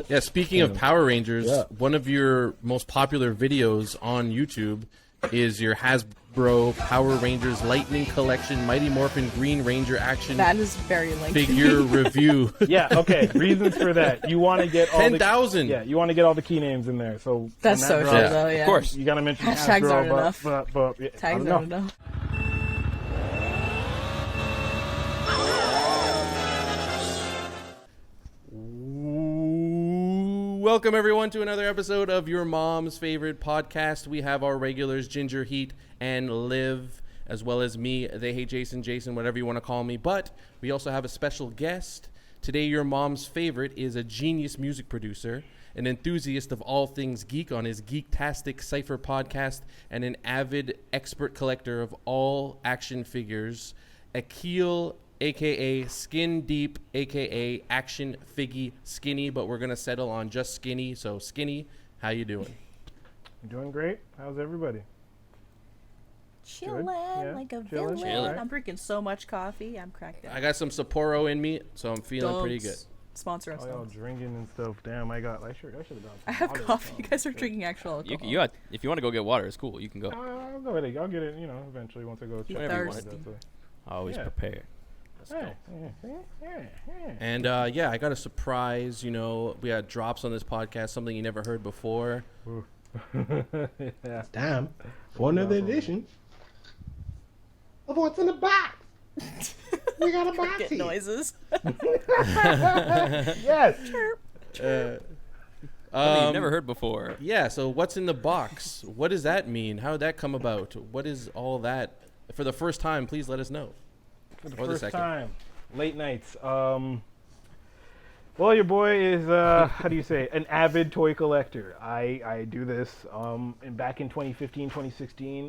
Yeah, speaking of Power Rangers, one of your most popular videos on YouTube is your Hasbro Power Rangers Lightning Collection Mighty Morphin Green Ranger Action That is very lengthy. Figure Review. Yeah, okay. Reasons for that. You want to get all 10,000. Yeah, you want to get all the key names in there. So That's when so that true, drops, though, yeah. Of course, you got to mention Hashtags Hasbro, aren't enough. but yeah, Tags aren't enough. Welcome, everyone, to another episode of your mom's favorite podcast. We have our regulars, Ginger, Heat, and Liv, as well as me. They hate Jason, whatever you want to call me. But we also have a special guest. Today, your mom's favorite is a genius music producer, an enthusiast of all things geek on his Geektastic Cypher podcast, and an avid expert collector of all action figures, Akil, a.k.a. Skin Deep, a.k.a. Action Figgy Skinny, but we're going to settle on just Skinny. So, Skinny, how you doing? I'm doing great. How's everybody? Chilling like a Chilling. villain. I'm drinking so much coffee. I'm cracked out. I got some Sapporo in me, so I'm feeling pretty good. Sponsor us. Oh, y'all drinking and stuff. Damn, I should have done. I have coffee. You guys are drinking actual alcohol. If you want to go get water, it's cool. You can go. I'll go ahead. I'll get it, eventually once I go check. Whenever you want. Thirsty. Always prepared. And I got a surprise. We had drops on this podcast, something you never heard before. Yeah. Damn. For another edition of What's in the Box. We got a box Get here. noises. Yes. Something you've never heard before. Yeah, so what's in the box? What does that mean? How did that come about? What is all that? For the first time, please let us know. For the Or the first second. time. Late nights. Well, your boy is, how do you say, an avid toy collector. I do this back in 2015, 2016,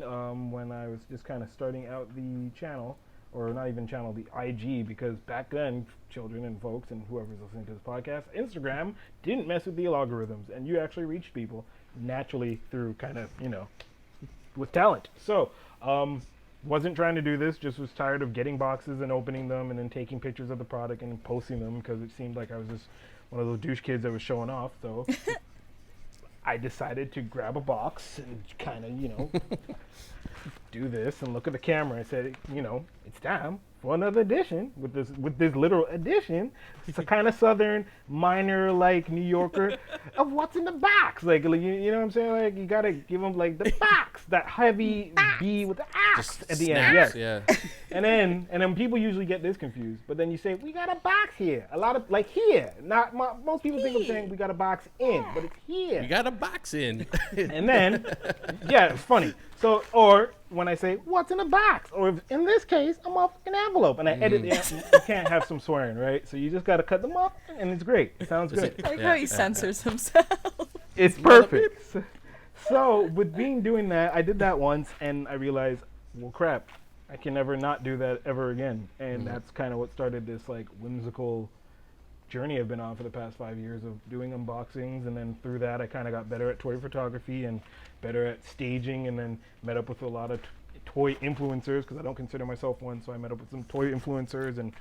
when I was just kind of starting out the channel, or not even channel, the IG, because back then, children and folks and whoever's listening to this podcast, Instagram didn't mess with the algorithms, and you actually reached people naturally through kind of, with talent. So, wasn't trying to do this, just was tired of getting boxes and opening them and then taking pictures of the product and posting them because it seemed like I was just one of those douche kids that was showing off. So I decided to grab a box and kind of, do this and look at the camera. I said, it's time for another edition with this literal edition. It's a kind of southern, minor, like New Yorker of what's in the box. Like, you know what I'm saying? Like, you gotta give them like the box, that heavy B with the axe at the end. Yes. Yeah. And then people usually get this confused. But then you say, we got a box here. A lot of, like, here. Most people think I'm saying we got a box in, but it's here. You got a box in. And then, yeah, it's funny. So, or when I say, what's in a box? Or if, in this case, I'm off an envelope. And I edit it. You can't have some swearing, right? So you just got to cut them off, and it's great. It sounds good. I like how he censors himself. It's perfect. So, with doing that, I did that once, and I realized, well, crap, I can never not do that ever again. And that's kind of what started this, like, whimsical journey I've been on for the past 5 years of doing unboxings. And then through that, I kind of got better at toy photography and better at staging, and then met up with a lot of toy influencers, because I don't consider myself one. So I met up with some toy influencers and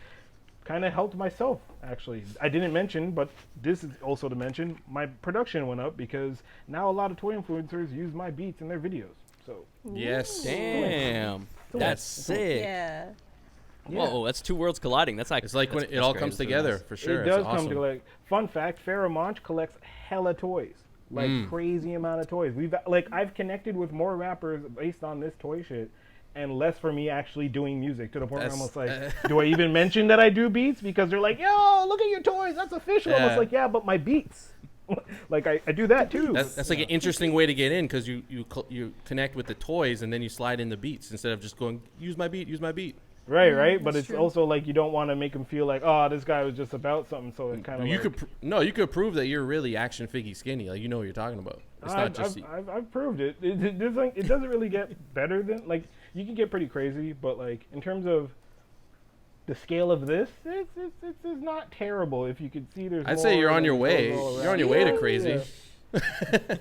kind of helped myself, actually. I didn't mention, but this is also to mention, my production went up because now a lot of toy influencers use my beats in their videos. So Yes. Damn. That's sick. Yeah. Whoa, that's two worlds colliding. That's like It's like when it all comes together, for sure. It does It's awesome. come to, like, fun fact, Farrah Monch collects hella toys. Like, crazy amount of toys. I've connected with more rappers based on this toy shit, and less for me actually doing music, to the point where I'm almost like, do I even mention that I do beats? Because they're like, yo, look at your toys, that's official. Yeah. Almost like, yeah, but my beats. Like, I do that too. That's like an interesting way to get in, because you connect with the toys and then you slide in the beats instead of just going, use my beat. Right. But it's true. also like, you don't want to make them feel like, oh, this guy was just about something. So it kind of You could prove that you're really Action Figgy Skinny. Like, you know what you're talking about. It's not just. I've proved it. It doesn't really get better than, like, you can get pretty crazy, but, like, in terms of the scale of this, it's not terrible. If you could see, there's. I'd say you're on your way. You're on your way to crazy.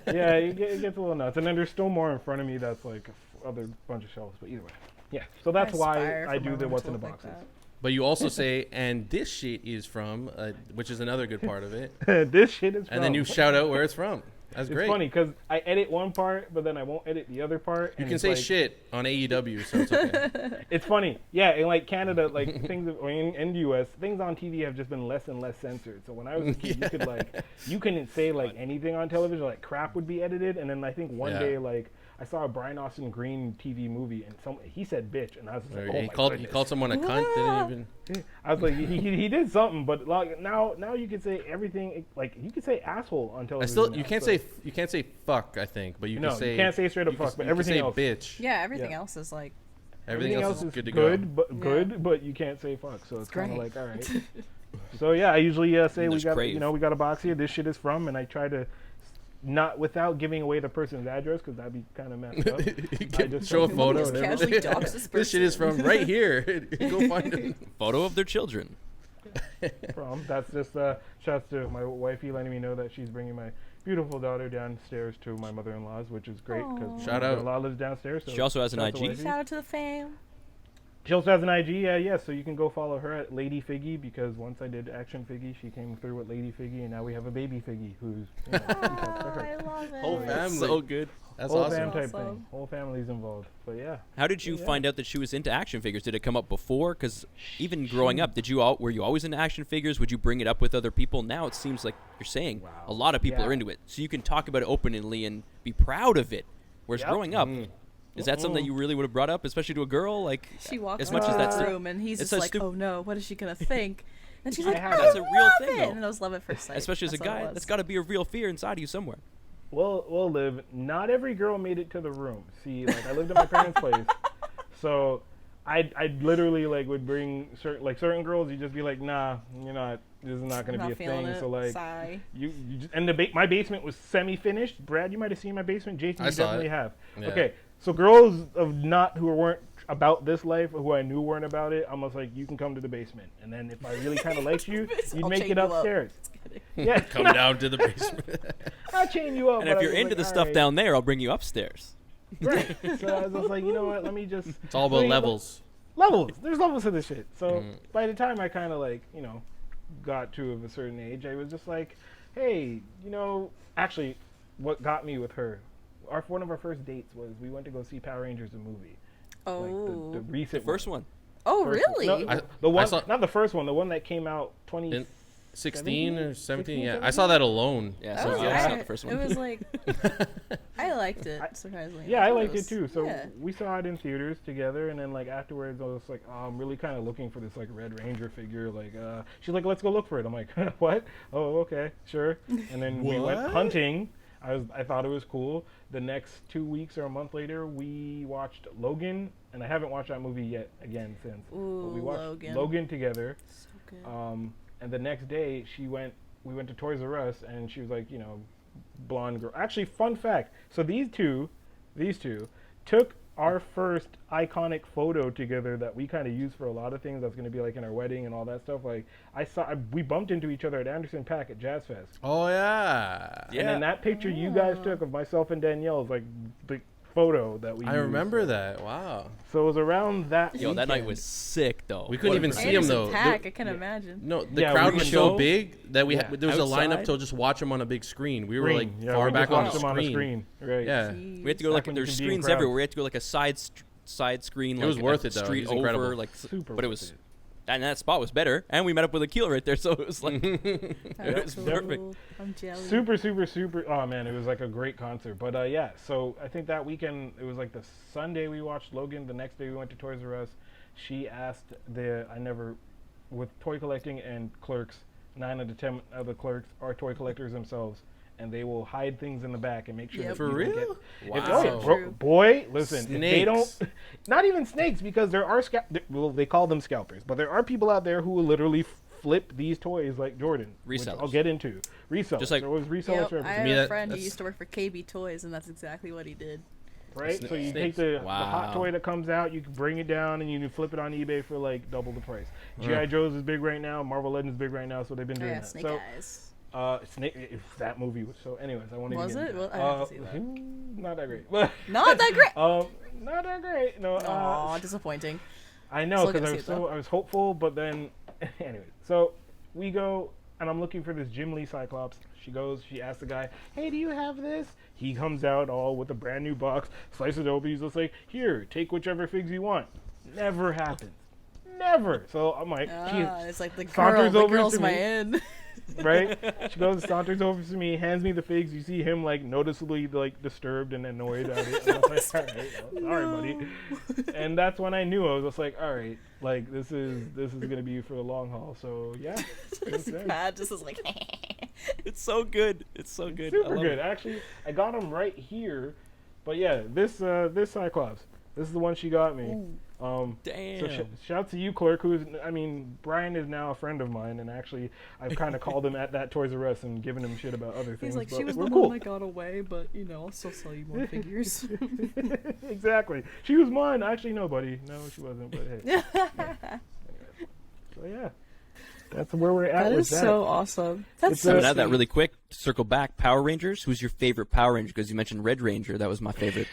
Yeah, it gets a little nuts, and then there's still more in front of me. That's like other bunch of shelves, but either way, yeah. So that's why I do the what's in the boxes. But you also say, and this shit is from, which is another good part of it. This shit is from. And then you shout out where it's from. That's great. It's funny because I edit one part, but then I won't edit the other part. You can say shit on AEW, so it's okay. It's funny. Yeah, in like Canada, like things, or in the US, things on TV have just been less and less censored. So when I was a kid, you could you couldn't say like anything on television, like crap would be edited. And then I think one day, like, I saw a Brian Austin Green TV movie, and he said bitch, and I was like, oh my he called someone a cunt. Didn't even. I was like, he did something, but like now you can say everything. Like you can say asshole on television. You can't say fuck. I think, but you can say you can't say straight up fuck. But everything else, bitch. Yeah, everything else is like. Everything else is good to good, go. But you can't say fuck. So it's kind of like, all right. So yeah, I usually say we got a box here. This shit is from, and I try to. Not without giving away the person's address, because that'd be kind of messed up. I just show a photo. Just casually dox this shit is from right here. Go find it. Photo of their children. That's just shouts to my wifey letting me know that she's bringing my beautiful daughter downstairs to my mother-in-law's, which is great because my mother-in-law lives downstairs. So she also has an IG. Shout out to the fam. She also has an IG, yeah. So you can go follow her at Lady Figgy, because once I did Action Figgy, she came through with Lady Figgy, and now we have a baby Figgy who's. I love it. Whole family. So good. That's whole awesome. fam type thing. Whole family's involved. But yeah. How did you find out that she was into action figures? Did it come up before? Because even growing up, were you always into action figures? Would you bring it up with other people? Now it seems like you're saying a lot of people are into it, so you can talk about it openly and be proud of it. Whereas growing up. Is that something that you really would have brought up, especially to a girl? Like, she walks as much as that's the room, and he's just like, "Oh no, what is she gonna think?" And she's like, "That's a real thing, though." And I was love at first sight. Especially as a guy, that's got to be a real fear inside of you somewhere. Well, Liv, not every girl made it to the room. See, like I lived at my parents' place, so I literally like would bring certain girls. You just be like, "Nah, you're not. This is not gonna be a thing." It. So like, Sigh. you just, and my basement was semi-finished. Brad, you might have seen my basement. Jason, you definitely have. Yeah. Okay. So girls who weren't about this life, who I knew weren't about it, I'm almost like, you can come to the basement. And then if I really kind of liked you, you'd make it upstairs. Yeah, come down to the basement. I'll chain you up. And if you're into the stuff down there, I'll bring you upstairs. Right. So I was just like, you know what? Let me just. It's all about levels. Levels. There's levels to this shit. So by the time I kind of got to a certain age, I was just like, hey, actually, what got me with her. One of our first dates was we went to go see Power Rangers, the movie. Oh, like the recent first one. Oh, really? No, the one, not the first one. The one that came out 2016 or 17. Yeah, I saw that alone. Yeah, so that's not the first one. It was like I liked it surprisingly. Yeah, I liked it too. So we saw it in theaters together, and then like afterwards, I was like, I'm really kind of looking for this like Red Ranger figure. Like, she's like, let's go look for it. I'm like, what? Oh, okay, sure. And then we went hunting. I thought it was cool. The next 2 weeks or a month later, we watched Logan, and I haven't watched that movie yet since. Ooh, but we watched Logan together. So good. And the next day, we went to Toys R Us, and she was like, blonde girl. Actually, fun fact. So these two took our first iconic photo together that we kind of use for a lot of things. That's going to be like in our wedding and all that stuff. Like we bumped into each other at Anderson Paak at Jazz Fest. Oh yeah. And then that picture you guys took of myself and Danielle is like the photo that we. I remember that. Wow. So it was around that. Yo, that night was sick though. We couldn't even see him though. Paak, I can imagine. No, the crowd was so big that there was a lineup to just watch him on a big screen. We were like far back on the screen. Right. Yeah. We had to go like there's screens everywhere. We had to go like a side screen. It was worth it though. Street over, incredible. Like super. But it was. And that spot was better, and we met up with Akil right there, so it was like it was perfect. I'm jealous. Super. Oh man, it was like a great concert. But yeah, so I think that weekend it was like the Sunday we watched Logan. The next day we went to Toys R Us. She asked with toy collecting and clerks, 9 out of 10 of the clerks are toy collectors themselves. And they will hide things in the back and make sure that for real. Boy, listen, snakes. They don't. Not even snakes, because there are they call them scalpers, but there are people out there who will literally flip these toys like Jordan. Resellers. Which I'll get into resellers. Just like there was resellers for everything. I have a friend who used to work for KB Toys, and that's exactly what he did. Right, so you take the hot toy that comes out, you can bring it down, and you can flip it on eBay for like double the price. G.I. Joe's is big right now. Marvel Legends is big right now, so they've been doing that. Snake Eyes. Snake. That movie was so. Anyways, I wanted to get. Was it? Well, I have to see that. Not that great. Not that great. Not that great. No. Aw, disappointing. I know, Still because gonna see it, though. I was hopeful, but then, anyway. So we go, and I'm looking for this Jim Lee Cyclops. She goes, she asks the guy, hey, do you have this? He comes out all with a brand new box, slices it open, he's just like, here, take whichever figs you want. Never happens. Never. So I'm like, It's like the saunters over girl's to my me. in. Right? She goes, saunters over to me, hands me the figs. You see him like noticeably like disturbed and annoyed at it. And I was like, all right, well, sorry, buddy. And that's when I knew I was just like, all right, like this is gonna be for the long haul. So yeah, Just Pat just is like. It's so good. It's so good. I super love good. it. Actually, I got him right here. But yeah, this Cyclops, this is the one she got me. Damn. So shout to you, Clerk. Brian is now a friend of mine, and actually, I've kind of called him at that Toys R Us and given him shit about other things. He's like, but she was the we're one cool. that got away, but I'll still sell you more figures. Exactly. She was mine. Actually, no, buddy. No, she wasn't. But hey. Yeah. So yeah, that's where we're at. That with is that. so awesome. That's It's so I'm a- gonna add that sweet. really quick. Circle back. Power Rangers. Who's your favorite Power Ranger? Because you mentioned Red Ranger. That was my favorite.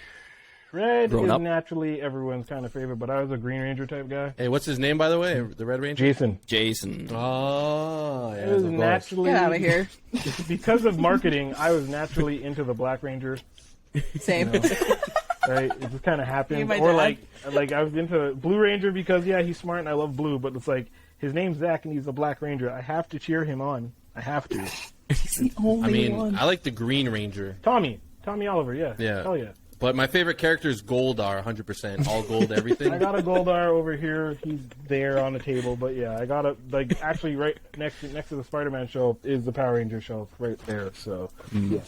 Red Growing is up. naturally everyone's kind of favorite, but I was a Green Ranger type guy. Hey, what's his name, by the way? The Red Ranger? Jason. Jason. Oh, yeah, It was of course. naturally Get out of here. because of marketing. I was naturally into the Black Ranger. Same. Right? It just kind of Me happened. and my Or dad. like I was into Blue Ranger because yeah, he's smart and I love blue, but it's like his name's Zach and he's a Black Ranger. I have to cheer him on. I have to. He's the only I mean, one. I like the Green Ranger, Tommy Oliver. Yeah. Yeah. Hell yeah. but my favorite character is Goldar, 100%. All gold, everything. I got a Goldar over here. He's there on the table, but yeah, I got a actually right next to the Spider-Man shelf is the Power Ranger shelf right there. So yeah,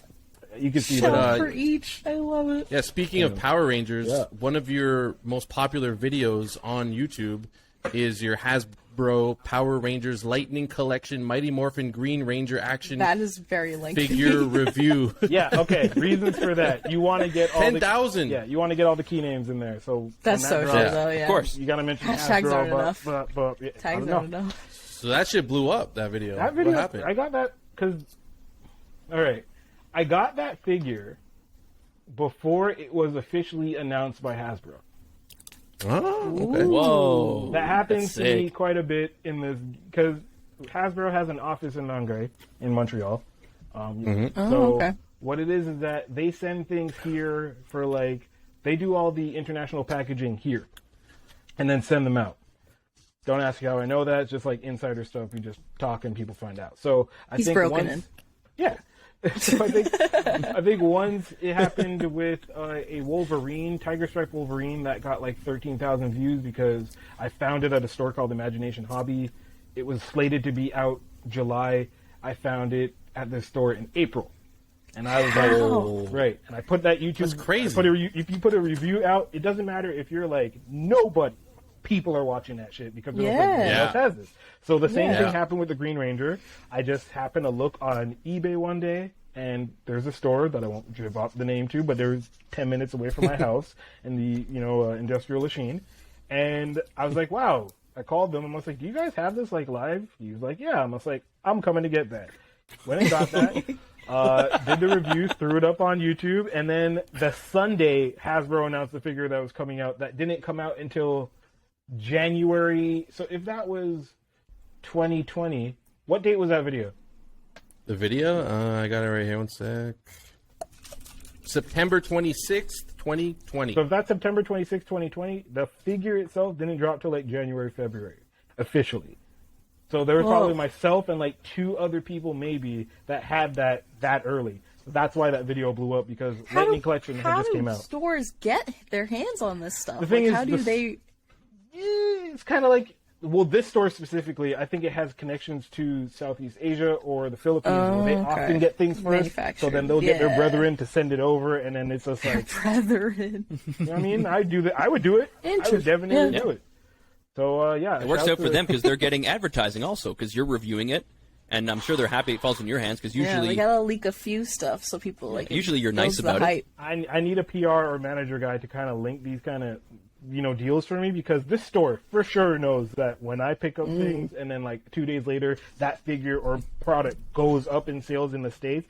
you can see Shelf that. for each. I love it. Yeah, speaking of Power Rangers, Yeah. one of your most popular videos on YouTube is your Hasbro Power Rangers Lightning Collection Mighty Morphin Green Ranger Action That is very lengthy. Figure Review. Yeah, okay. Reasons for that. You want to get all 10,000. Yeah, you want to get all the key names in there. So That's when so that true, drops, though, yeah. Of course. You got to mention Hashtags Hasbro, aren't but, enough. But, yeah, I Tags don't know. aren't enough. So that shit blew up, that video. That video, What happened? I got that because, all right, I got that figure before it was officially announced by Hasbro. Oh, okay. Whoa. That happens That's to me sick. quite a bit in this because Hasbro has an office in Langray in Montreal. Oh, So okay. what it is that they send things here for like they do all the international packaging here, and then send them out. Don't ask me how I know that. It's just like insider stuff. We just talk and people find out. So I He's think broken once, in. Yeah. So I think once it happened with a Wolverine, Tiger Stripe Wolverine, that got like 13,000 views because I found it at a store called Imagination Hobby. It was slated to be out July. I found it at this store in April. And I was like, Wow. right. And I put that YouTube. That's crazy. If you put a review out, it doesn't matter if you're like, nobody. People are watching that shit because they're like, Yeah. who else has this? So the same Yeah. thing happened with the Green Ranger. I just happened to look on eBay one day, and there's a store that I won't give up the name to, but there's 10 minutes away from my house in the industrial machine, and I was like, wow. I called them and I was like, do you guys have this like live? He was like, yeah. I was like, I'm coming to get that. Went and got that. Did the reviews, threw it up on YouTube, and then the Sunday Hasbro announced the figure that was coming out that didn't come out until January. So if that was 2020, what date was that video? The video? I got it right here. One sec. September 26th, 2020. So if that's September 26, 2020, the figure itself didn't drop till like January, February, officially. So there was probably myself and like two other people maybe that had that early. That's why that video blew up because Lightning Collection had just came out. How do stores get their hands on this stuff? The thing is, how do the- they? It's kind of like, well, this store specifically, I think it has connections to Southeast Asia or the Philippines where they okay. often get things first. So then they'll get their Yeah. brethren to send it over, and then it's just like, Brethren. you know what I mean? I do that. I would do it. I would Interesting. definitely Yeah. do it. So yeah, It works shout out for to- them because they're getting advertising also because you're reviewing it, and I'm sure they're happy it falls in your hands because Yeah, we usually, gotta leak a few stuff so people like. it Usually you're builds nice the about it. hype. I need a PR or manager guy to kind of link these kind of deals for me because this store for sure knows that when I pick up things and then like 2 days later that figure or product goes up in sales in the States.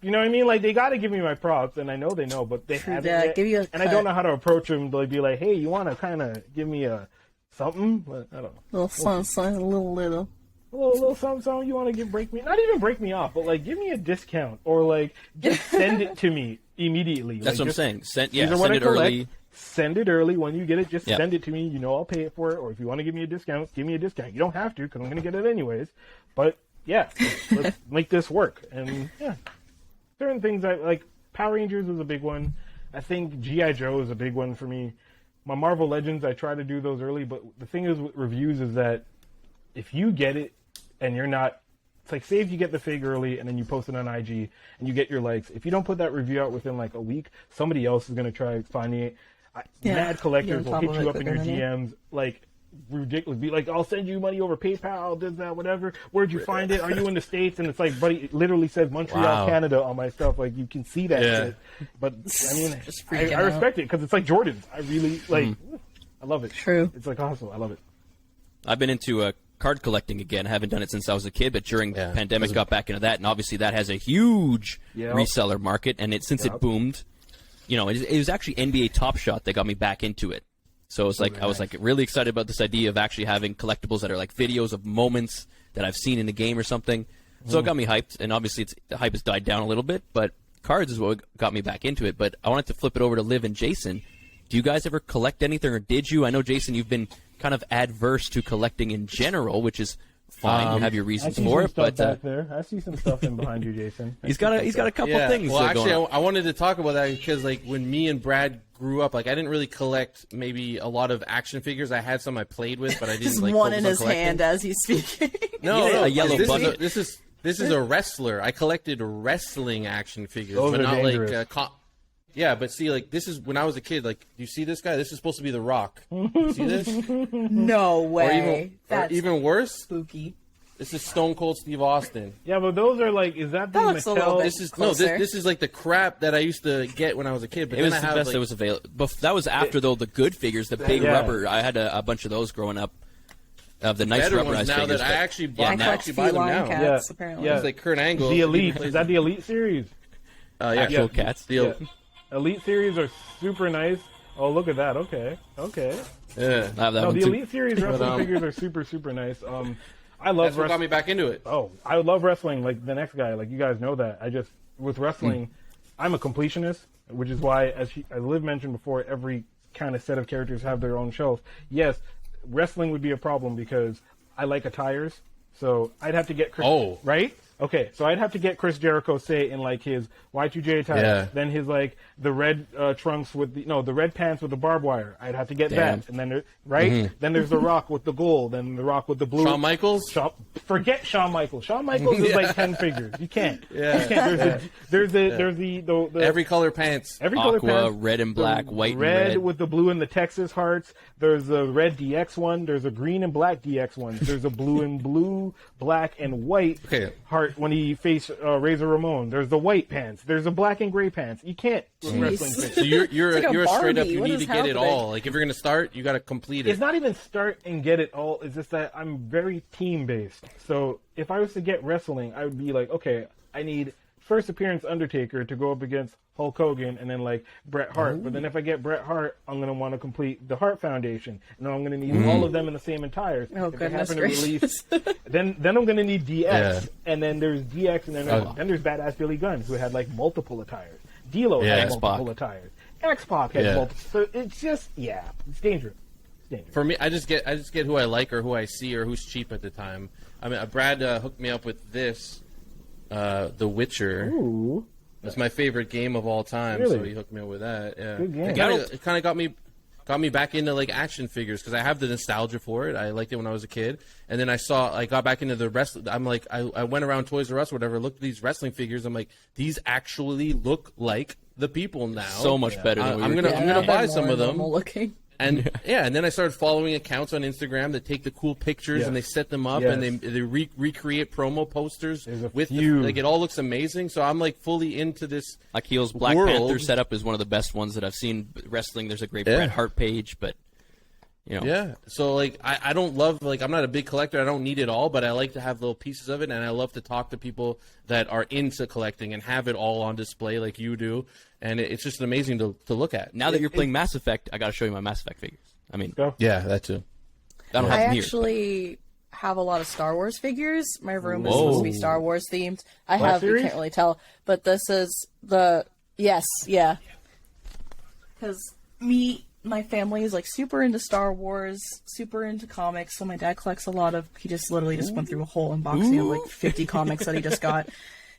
You know what I mean? Like they got to give me my props, and I know they know, but they True haven't that. yet. Give you a and I cut. don't know how to approach them. They'll be like, "Hey, you want to kind of give me a something, but I don't know. Little something, a little. A little something you want to break me, not even break me off, but like give me a discount or like just send it to me immediately. That's like, what I'm saying. Send these are what it I collect. early. Send it early. When you get it, just Yep. send it to me. You know I'll pay it for it. Or if you want to give me a discount, give me a discount. You don't have to because I'm going to get it anyways. But yeah, let's make this work. And yeah, certain things I like. Power Rangers was a big one. I think G.I. Joe is a big one for me. My Marvel Legends, I try to do those early. But the thing is with reviews is that if you get it and you're not, it's like say if you get the fig early and then you post it on IG and you get your likes. If you don't put that review out within like a week, somebody else is going to try finding it. Mad collectors will hit you up in your DMs like ridiculous. Be like, I'll send you money over PayPal, this, that, whatever. Where'd you find it? Are you in the States? And it's like, buddy, it literally says Montreal, Canada on my stuff. Like, you can see that shit. But, I mean, I respect it because it's like Jordans. I really, like, I love it. True. It's like awesome. I love it. I've been into card collecting again. I haven't done it since I was a kid, but during the pandemic, got back into that. And obviously, that has a huge reseller market. And since it boomed, you know, it was actually NBA Top Shot that got me back into it. So it's like I was like really excited about this idea of actually having collectibles that are like videos of moments that I've seen in the game or something. So it got me hyped, and obviously the hype has died down a little bit, but cards is what got me back into it. But I wanted to flip it over to Liv and Jason. Do you guys ever collect anything, or did you? I know, Jason, you've been kind of adverse to collecting in general, which is fine. You have your reasons for it, but back there, I see some stuff in behind you, Jason. he's got a couple things. Well, actually, going on. I wanted to talk about that because, like, when me and Brad grew up, like, I didn't really collect maybe a lot of action figures. I had some I played with, but I didn't like one focus in on his collecting. hand as he's speaking. No, a yellow bucket. This is a wrestler. I collected wrestling action figures, Those but are not dangerous. like. Yeah, but see, like, this is when I was a kid. Like, you see this guy? This is supposed to be The Rock. See this? No way. Or That's even worse, spooky. this is Stone Cold Steve Austin. Yeah, but those are like, is that the That looks a little Mattel? bit- This is Closer. this is like the crap that I used to get when I was a kid. But It was then the I have best like, that was available. That was after, though, the good figures, the big Yeah. rubber. I had a bunch of those growing up, of the nice better rubberized ones now figures. that I but- actually yeah, buy. I now- actually buy them feline now. cats, Yeah. apparently. Yeah. It's like Kurt Angle. The Elite. Is that the Elite series? Yeah. Actual cats. The, Yeah. Elite series are super nice. Oh, look at that. Okay. yeah. I have that No, one the too. Elite series wrestling figures are super nice. I love That's what got me back into it. Oh, I love wrestling like the next guy. Like, you guys know that. With wrestling, I'm a completionist, which is why, as Liv mentioned before, every kind of set of characters have their own shelf. Yes, wrestling would be a problem because I like attires, so I'd have to get Chris, Oh. right? Okay, so I'd have to get Chris Jericho, say, in like his Y2J attire, Yeah. then his like the red trunks with the red pants with the barbed wire. I'd have to get Damn. that, and then then there's the Rock with the gold, then the Rock with the blue. Shawn Michaels. Forget Shawn Michaels. Shawn Michaels is like 10 figures. You can't. Yeah. You can't. There's the Every color pants. every color Aqua, pants, red and the black, white and red red. with the blue and the Texas hearts. There's a red DX one. There's a green and black DX one. There's a blue, black, and white heart when he faced Razor Ramon. There's the white pants. There's the black and gray pants. You can't with wrestling figures. So you're It's like a a straight up. Barbie. You What need is to get it happening? all. Like if you're gonna start, you got to complete it. It's not even start and get it all. It's just that I'm very team based. So if I was to get wrestling, I would be like, okay, I need first appearance Undertaker to go up against Hulk Hogan and then like Bret Hart. But then if I get Bret Hart, I'm gonna want to complete the Hart Foundation, and then I'm gonna need all of them in the same attires. Oh, if they goodness happen to gracious. release, then I'm gonna need DX, Yeah. and then there's DX, and then there's Badass Billy Gunn who had like multiple attires. D'Lo Yeah. had X-Pac. multiple attires. X-Pac had Yeah. multiple. So it's just it's dangerous. For me, I just get who I like or who I see or who's cheap at the time. I mean, Brad hooked me up with this, The Witcher. Ooh. It's my favorite game of all time, Really? so he hooked me up with that. Yeah, Good game. It kind of got me back into like action figures because I have the nostalgia for it. I liked it when I was a kid, and then I got back into the wrestling. I'm like, I went around Toys R Us, or whatever, looked at these wrestling figures. I'm like, these actually look like the people now. So much better than I'm we were gonna doing. I'm gonna they're buy more some of them. normal looking. And and then I started following accounts on Instagram that take the cool pictures Yes. and they set them up Yes. and they recreate promo posters There's a with few. like it all looks amazing. So I'm like fully into this. Akeel's Black world. Panther setup is one of the best ones that I've seen. Wrestling, there's a great Yeah. Bret Hart page, but you know, Yeah. So like I don't love like I'm not a big collector. I don't need it all, but I like to have little pieces of it, and I love to talk to people that are into collecting and have it all on display like you do. And it's just amazing to look at. now that you're playing Mass Effect, I got to show you my Mass Effect figures. I mean, Go. Yeah, that too. I don't have I them here. actually have a lot of Star Wars figures. My room is Whoa. supposed to be Star Wars themed. I Black have, you Series? can't really tell, but this is the, yes, yeah. Because my family is like super into Star Wars, super into comics, so my dad collects a lot of, he just literally just went through a whole unboxing of like 50 comics that he just got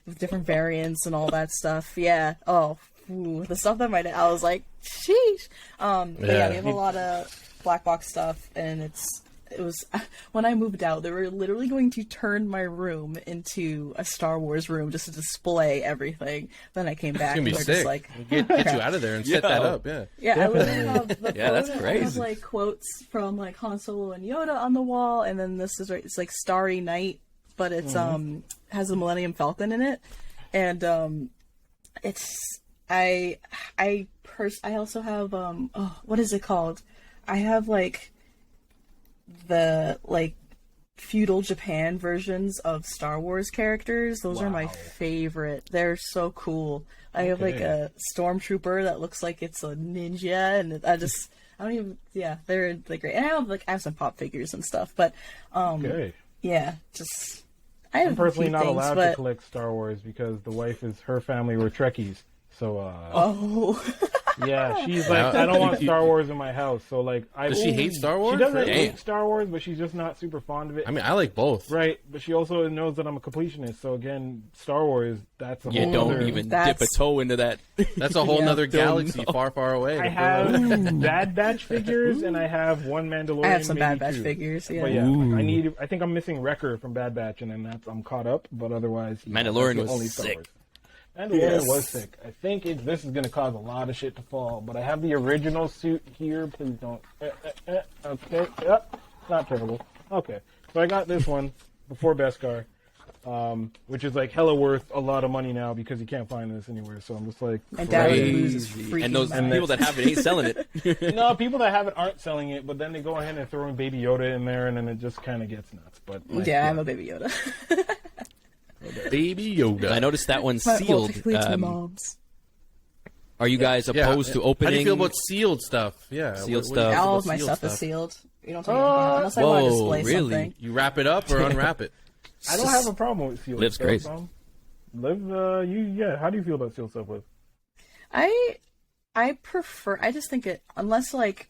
with different variants and all that stuff. Yeah. Oh, the stuff that my dad, I was like, sheesh. But yeah, we have a lot of black box stuff, and it was when I moved out, they were literally going to turn my room into a Star Wars room just to display everything. Then I came back and It's they're gonna be just sick. like, Get you out of there and set that up. Yeah. yeah, I literally have the Yeah, that's photo. I have crazy. like quotes from like Han Solo and Yoda on the wall, and then this is it's like Starry Night, but it's has the Millennium Falcon in it, and it's I also have what is it called? I have like the like feudal Japan versions of Star Wars characters. Those are my favorite. They're so cool. I have like a stormtrooper that looks like it's a ninja, and I don't even, yeah, they're great. And I have some pop figures and stuff, but yeah, just I have I'm personally a few not things, allowed but, to collect Star Wars because the wife is, her family were Trekkies. So, oh, yeah, she's like, I don't want Star Wars in my house. So, like, Does she hate Star Wars? She doesn't Damn. hate Star Wars, but she's just not super fond of it. I mean, I like both. Right, but she also knows that I'm a completionist. So again, Star Wars, that's a You whole don't other... even dip a That's- toe into that. That's a whole nother Don't galaxy know. far, far away. I have Bad Batch figures, and I have one Mandalorian. I have some Bad maybe Batch two. figures. Yeah, But yeah, I think I'm missing Wrecker from Bad Batch, and then I'm caught up. But otherwise, yeah, Mandalorian that's the was only Star sick. Wars. Mandalorian was sick. I think this is going to cause a lot of shit to fall. But I have the original suit here. Please don't. Okay. Yep. Not terrible. Okay. So I got this one before Beskar, which is like hella worth a lot of money now because you can't find this anywhere. So I'm just like, my dad would lose his Crazy. freaking And those mind. people that have it ain't selling it. no, people that have it aren't selling it, but then they go ahead and throw in Baby Yoda in there, and then it just kind of gets nuts. But like, Yeah, I'm a Baby Yoda. Baby Yoda. I noticed that one's Well, sealed. technically it's my mom's. Are you guys opposed to opening? How do you feel about sealed stuff? Yeah. Sealed what do you stuff. feel All about of my sealed stuff is sealed. You don't tell me anything unless I want to Whoa, display really? something. You wrap it up or unwrap it? I don't have a problem with sealed Liv's stuff. crazy. How do you feel about sealed stuff, Liv? I prefer. I just think it unless like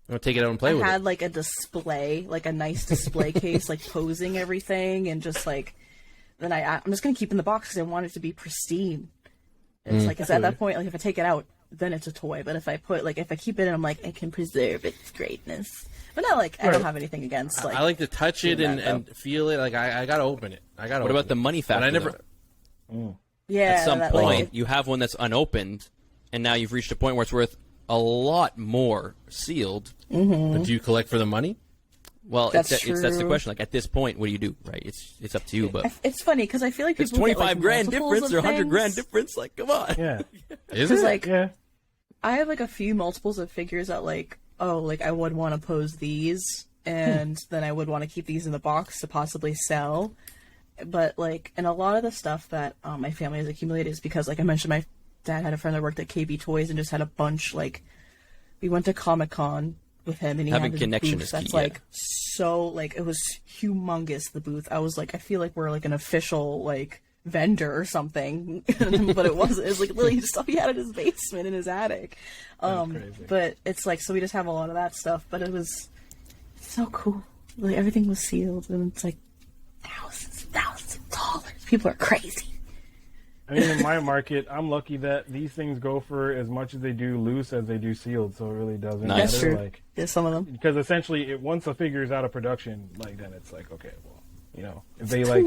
I'm gonna take it out and play I with had it. like a display, like a nice display case, like posing everything, and just like then I'm just gonna keep it in the box because I want it to be pristine. It's like it's at that point, like if I take it out, then it's a toy. But if I keep it in, I'm like I can preserve its greatness. But not like I don't have anything against. Like I like to touch it doing that, and feel it. Like I gotta open it. I gotta. What open about the it. money factor? But I never. though? yeah. At some that, point, like, you have one that's unopened, and now you've reached a point where it's worth a lot more sealed. But do you collect for the money? Well, That's that's the true. question. Like at this point, what do you do? Right? It's up to you. But it's funny because I feel like it's people get, 25 like, grand multiples difference of or 100 grand things. difference. Like, come on. Yeah, Is Because it? like yeah. I have like a few multiples of figures that like like I would want to pose these, and then I would want to keep these in the box to possibly sell. But like, and a lot of the stuff that my family has accumulated is because, like I mentioned, my dad had a friend that worked at KB Toys and just had a bunch. Like, we went to Comic-Con with him, and he Having had this connection booth is that's key, yeah. like so like it was humongous. The booth, I was like, I feel like we're like an official like vendor or something, but it wasn't. It was like literally stuff he had in his basement in his attic. crazy. But it's like, so we just have a lot of that stuff. But it was so cool. Like everything was sealed, and it's like thousands of dollars. People are crazy. I mean, in my market, I'm lucky that these things go for as much as they do loose as they do sealed, so it really doesn't Nice. That's matter. true. Like, Yeah, some of them. because essentially, once a figure is out of production, like then it's like, okay, well, you know, if they like,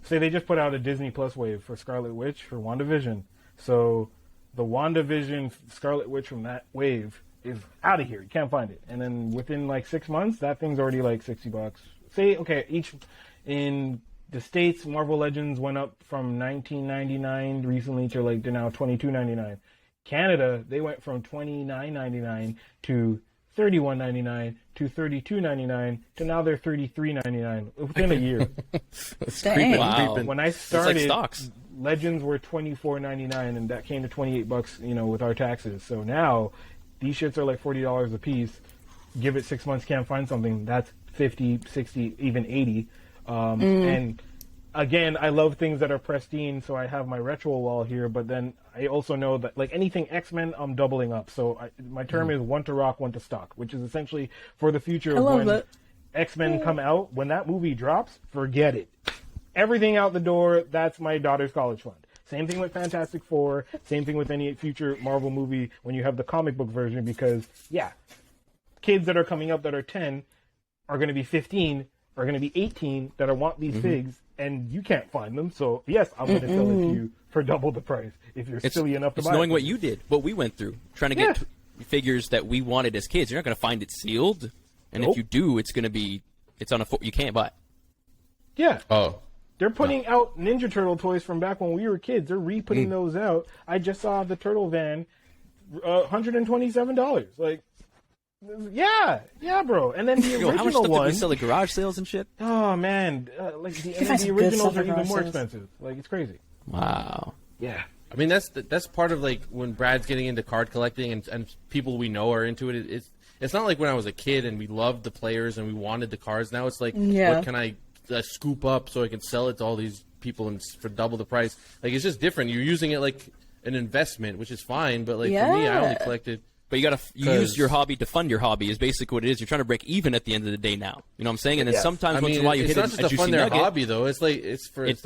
say they just put out a Disney Plus wave for Scarlet Witch for WandaVision, so the WandaVision Scarlet Witch from that wave is out of here. You can't find it, and then within like 6 months, that thing's already like $60. Say, okay, each in the States, Marvel Legends went up from $19.99 recently to like they're now $22.99. Canada, they went from $29.99 to $31.99 to $32.99 to now they're $33.99 within a year. Dang. Wow. When I It's started, like stocks. Legends were $24.99, and that came to $28, you know, with our taxes. So now these shits are like $40 a piece. Give it 6 months, can't find something. That's 50, 60, even 80. And again, I love things that are pristine, so I have my retro wall here, but then I also know that, like, anything X-Men, I'm doubling up. So my term is one to rock, one to stock, which is essentially for the future of when X-Men come out. When that movie drops, forget it. Everything out the door, that's my daughter's college fund. Same thing with Fantastic Four, same thing with any future Marvel movie when you have the comic book version, because, yeah, kids that are coming up that are 10 are going to be 15, are going to be 18 that want these figs, and you can't find them. So, yes, I'm going to sell it to you for double the price if you're silly enough to buy it. It's knowing what you did, what we went through, trying to get figures that we wanted as kids. You're not going to find it sealed, and if you do, it's going to be, it's on a, you can't buy it. Yeah. Oh. They're putting out Ninja Turtle toys from back when we were kids. They're re-putting those out. I just saw the Turtle Van, $127. Like, yeah, bro. And then the original how much stuff one. did we sell at garage sales and shit? Oh man, like the originals are even more expensive. Like, it's crazy. Wow. Yeah. I mean, that's part of, like, when Brad's getting into card collecting and people we know are into it. It's not like when I was a kid and we loved the players and we wanted the cards. Now it's like, what can I scoop up so I can sell it to all these people and for double the price? Like, it's just different. You're using it like an investment, which is fine. But, like, for me, I only collected. But you use your hobby to fund your hobby is basically what it is. You're trying to break even at the end of the day now. You know what I'm saying? And then sometimes once in a while you hit a juicy nugget. It's not just to fund their hobby, though. It's like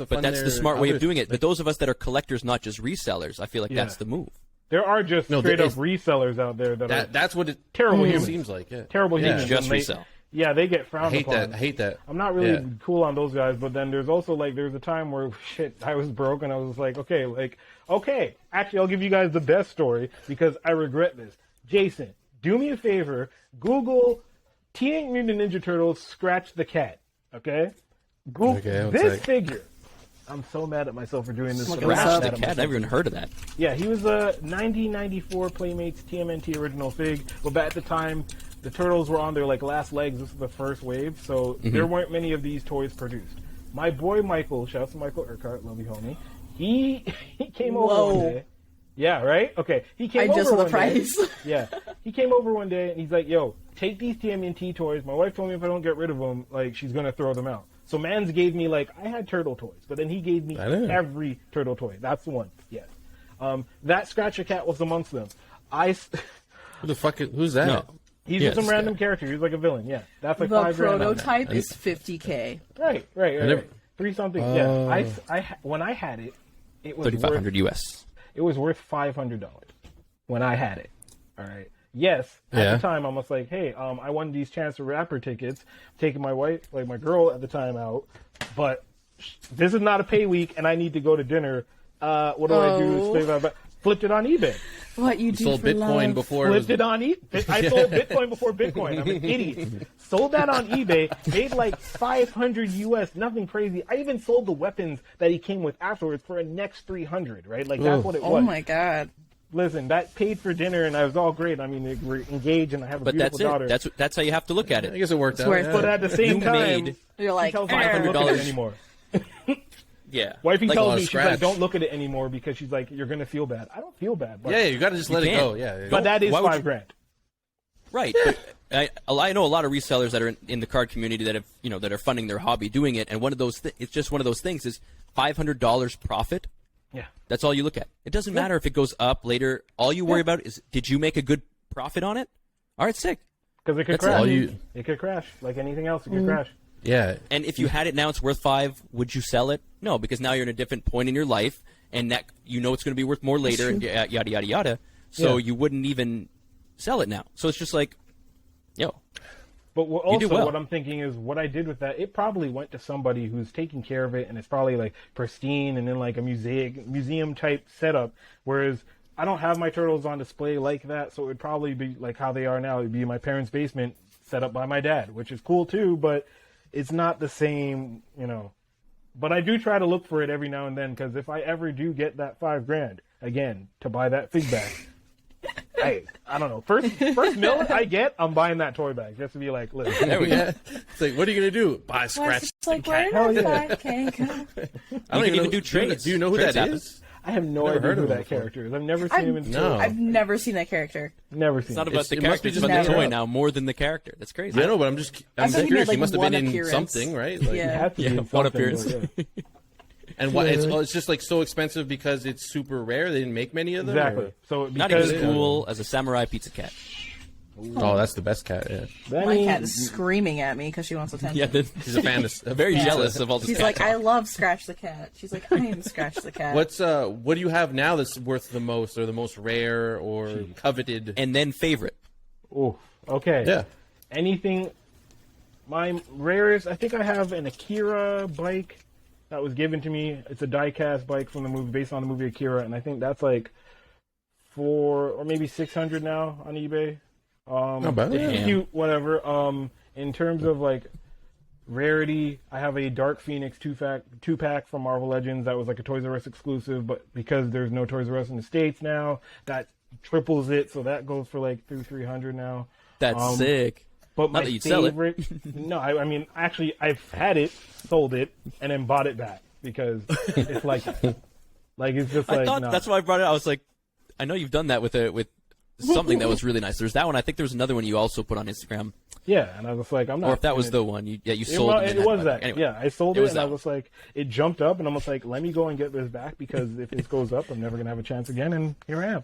but that's the smart way of doing it. But those of us that are collectors, not just resellers, I feel like that's the move. There are just straight up resellers out there that's what it terrible humans. Seems like. Yeah. Terrible humans. Just resell. Yeah, they get frowned upon. I hate that. I'm not really cool on those guys, but then there's also, like, there's a time where, I was broke, and I was like, okay. Actually, I'll give you guys the best story, because I regret this. Jason, do me a favor. Google Teenage Mutant Ninja Turtles Scratch the Cat, okay? Google this figure. I'm so mad at myself for doing this. Scratch the Cat? I've never even heard of that. Yeah, he was a 1994 Playmates TMNT original fig, but at the time, the Turtles were on their, like, last legs. This is the first wave, so there weren't many of these toys produced. My boy Michael, shouts to Michael Urquhart, love you, homie. He came over one day. Yeah, right? Okay. He came over one day. Yeah. He came over one day, and he's like, yo, take these TMNT toys. My wife told me if I don't get rid of them, like, she's going to throw them out. So Mans gave me, like, I had turtle toys, but then he gave me every turtle toy. That's the one. Yes. That Scratcher Cat was amongst them. Who the fuck who's that? No. He's just some random character. He's like a villain. Yeah. That's like $5,000. The prototype is $50K. Right. 3 something. Yeah. When I had it, it was $3,500 US. It was worth $500 when I had it. All right. Yes, at the time, I was like, hey, I won these Chance the Rapper tickets, taking my wife, like my girl at the time out, but this is not a pay week, and I need to go to dinner. What do I do? Flipped it on eBay. What you do sold for Bitcoin love. before Flipped it on eBay. I sold Bitcoin before Bitcoin. I'm an idiot. Sold that on eBay. Made like $500 US. Nothing crazy. I even sold the weapons that he came with afterwards for a next $300. Right? Like that's what it was. Oh my god. Listen, that paid for dinner, and I was all great. I mean, we're engaged, and I have a beautiful daughter. That's how you have to look at it. I guess it worked out. But at the same time, you're like $500 anymore. Yeah. Wifey tells me, she's like, don't look at it anymore because she's like, you're going to feel bad. I don't feel bad. But you got to just let it go. Yeah. But that is $5,000. Right. But I know a lot of resellers that are in the card community that have, that are funding their hobby doing it. And one of those, it's just one of those things is $500 profit. Yeah. That's all you look at. It doesn't matter if it goes up later. All you worry about is, did you make a good profit on it? All right, sick. Because it could crash. It could crash. Like anything else, it could crash. Yeah. And if you had it now, it's worth $5,000. Would you sell it? No, because now you're in a different point in your life, and that it's going to be worth more later, and yada yada yada. So you wouldn't even sell it now. So it's just like, But what I'm thinking is, what I did with that, it probably went to somebody who's taking care of it, and it's probably like pristine and in like a museum type setup. Whereas I don't have my turtles on display like that, so it would probably be like how they are now. It'd be in my parents' basement, set up by my dad, which is cool too, but it's not the same, But I do try to look for it every now and then, because if I ever do get that $5,000 again to buy that fig bag, hey, I don't know. First meal I get, I'm buying that toy bag just to be like, listen. There we go. It's like, what are you gonna do? Buy a scratch? It's like, where did my $5K go? I don't even do trades. Do you know who trades that happen. is? I have no Never idea heard who of him that before. character is. I've never seen him in No. I've never seen that character. Never seen It's not him. about the It must character, be it's just about the never. toy now more than the character. That's crazy. I know, but I'm I thought he curious. made, He must have like, been one in appearance. something, right? Like, He Yeah. had to be Yeah, in one something, appearance. but yeah. And what? It's just like so expensive because it's super rare. They didn't make many of them. Exactly. or- So Not even because as cool as a samurai pizza cat. Oh, that's the best cat. Yeah, My cat is screaming at me because she wants attention. Yeah, she's a fan of. very jealous of all this She's cat like, talk. I love Scratch the Cat. She's like, I am Scratch the Cat. What do you have now that's worth the most, or the most rare, or coveted? And then favorite. Oh, okay. Yeah. Anything. My rarest, I think I have an Akira bike that was given to me. It's a die-cast bike from the movie, based on the movie Akira, and I think that's like 400 or maybe 600 now on eBay. Not bad. It's Yeah. cute, whatever. In terms of like rarity, I have a Dark Phoenix two-pack from Marvel Legends that was like a Toys R Us exclusive, but because there's no Toys R Us in the States now, that triples it, so that goes for like 300 now. That's sick. But my Not that you'd sell it. favorite, no, I mean, actually, I've had it, sold it, and then bought it back because it's like that. Like, it's just like, I thought no. that's why I brought it. I was like, I know you've done that with something that was really nice. There's that one. I think there was another one you also put on Instagram, Yeah, and I was like, I'm not. or if that was gonna- the one you It, sold. and then it had was it that. back. Anyway, Yeah, I sold it it, was and I that was like, it jumped up, and I'm just like, let me go and get this back because if this goes up, I'm never gonna have a chance again, and here I am.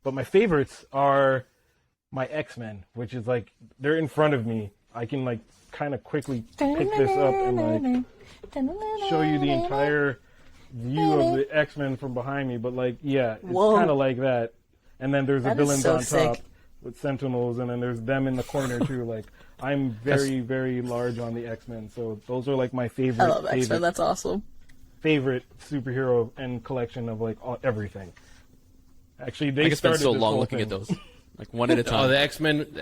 But my favorites are my X-Men, which is like they're in front of me. I can like kind of quickly pick this up and like show you the entire view of the X-Men from behind me. But like, yeah, it's Whoa. kind of like that. And then there's the That is villains so on sick. top with Sentinels, and then there's them in the corner too. Like, I'm very, very large on the X-Men, so those are like my favorite, I love X-Men. That's awesome. favorite superhero and collection of like all, everything. Actually, they I could spend started so this long whole looking thing. at those, like one at a Oh, time. the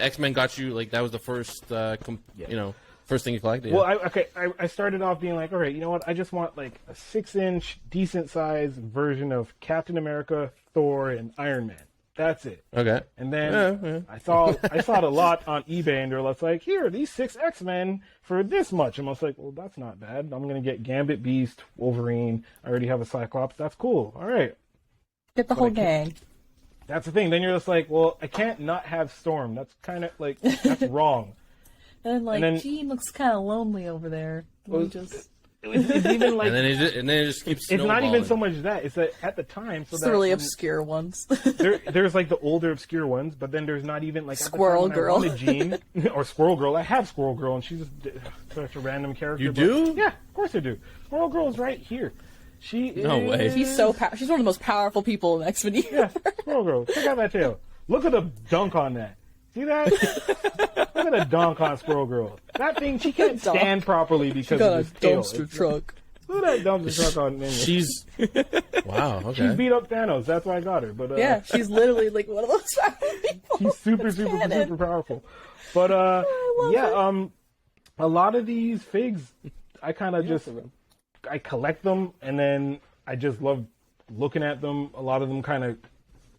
X-Men got you, like, that was the first, first thing you collected. Well, I started off being like, all right, you know what? I just want like a 6-inch, decent sized version of Captain America, Thor, and Iron Man. That's it. Okay. And then I saw it a lot on eBay, and they're like, here, these 6 X-Men for this much. And I was like, well, that's not bad. I'm gonna get Gambit, Beast, Wolverine. I already have a Cyclops. That's cool. All right. Get the whole gang. That's the thing. Then you're just like, well, I can't not have Storm. That's kind of like that's wrong. And like, then- Jean looks kind of lonely over there. Let me just. It's even like and then it just keeps. it's not even snowballing. so much that. It's that at the time. So It's that the really when- obscure ones. there's like the older obscure ones, but then there's not even like Squirrel at the time Girl. when I wanted Jean or Squirrel Girl. I have Squirrel Girl, and she's such a random character. You but- do? Yeah, of course I do. Squirrel Girl's right here. She No way. is... She's she's one of the most powerful people in X-Men Yeah, universe. Squirrel Girl. Check out that tail. Look at the dunk on that. See that? Look at the dunk on Squirrel Girl. That thing, she can't Dunk. stand properly because Got a of this tail. dumpster It's- truck. Look at that dumpster truck on there. She's. Wow. Okay. She's beat up Thanos. That's why I got her. But Yeah, she's literally like one of those powerful people. He's super Cannon. powerful. But a lot of these figs, I kind of just I collect them, and then I just love looking at them. A lot of them kind of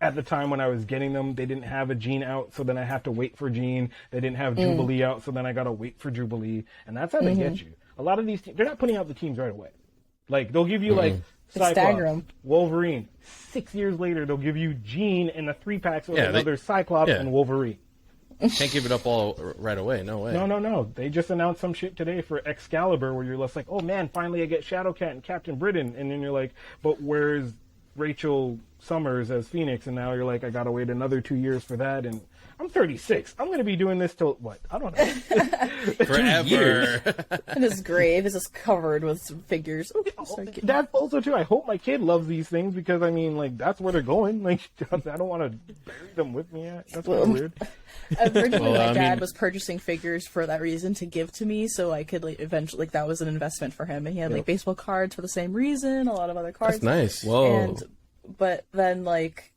at the time when I was getting them, they didn't have a Jean out, so then I have to wait for Jean. They didn't have Jubilee out, so then I gotta wait for Jubilee, and that's how they get you. A lot of these they're not putting out the teams right away. Like they'll give you like stagger Cyclops, 'em. Wolverine. 6 years later, they'll give you Jean in the 3-packs with Yeah, another Cyclops yeah. and Wolverine. Can't give it up all right away. No way. No. They just announced some shit today for Excalibur where you're just like, oh man, finally I get Shadowcat and Captain Britain. And then you're like, but where's Rachel Summers as Phoenix? And now you're like, I gotta wait another 2 years for that. And I'm 36. I'm gonna be doing this till what? I don't know. Forever. And his grave is just covered with some figures. Ooh, sorry, kid. That's also true. I hope my kid loves these things because I mean, like, that's where they're going. Like, I don't want to bury them with me. That's kind of weird. Originally, Well, my I dad mean- was purchasing figures for that reason to give to me, so I could like eventually that was an investment for him. And he had like baseball cards for the same reason, a lot of other cards. That's nice. Whoa. And but then like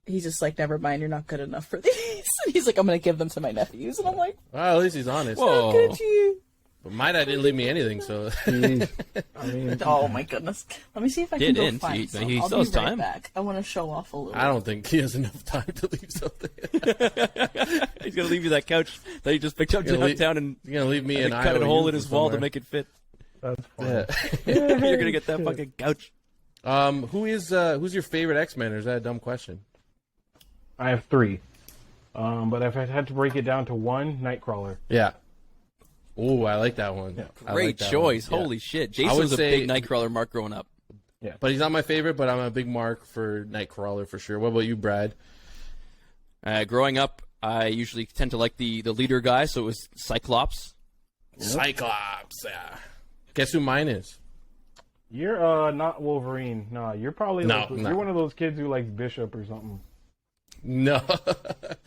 he's just like, never mind, you're not good enough for these. And he's like, I'm gonna give them to my nephews, and I'm like, Well, at least he's honest. Whoa. good to you. But my dad didn't leave me anything, so. Jeez. I mean, Oh my goodness. Let me see if I can go Didn't. find He some. still I'll be has right time. back. I want to show off a little. I don't think he has enough time to leave something. He's gonna leave you that couch that he just picked up Gonna leave- downtown and He's gonna leave me and an cut a IOU hole in his wall to somewhere. make it fit. that's fine. Yeah. You're gonna get that fucking couch. Who's your favorite X-Men, or is that a dumb question? I have 3. But if I had to break it down to one, Nightcrawler. Yeah. Oh, I like that one. Yeah. I Great like that choice. one. Yeah. Holy shit. I Jason would was a say- big Nightcrawler mark growing up. Yeah. But he's not my favorite, but I'm a big mark for Nightcrawler for sure. What about you, Brad? Growing up, I usually tend to like the leader guy, so it was Cyclops. Cyclops. Yeah. Guess who mine is? You're not Wolverine. Nah, you're probably No, no. you're one of those kids who likes Bishop or something. No.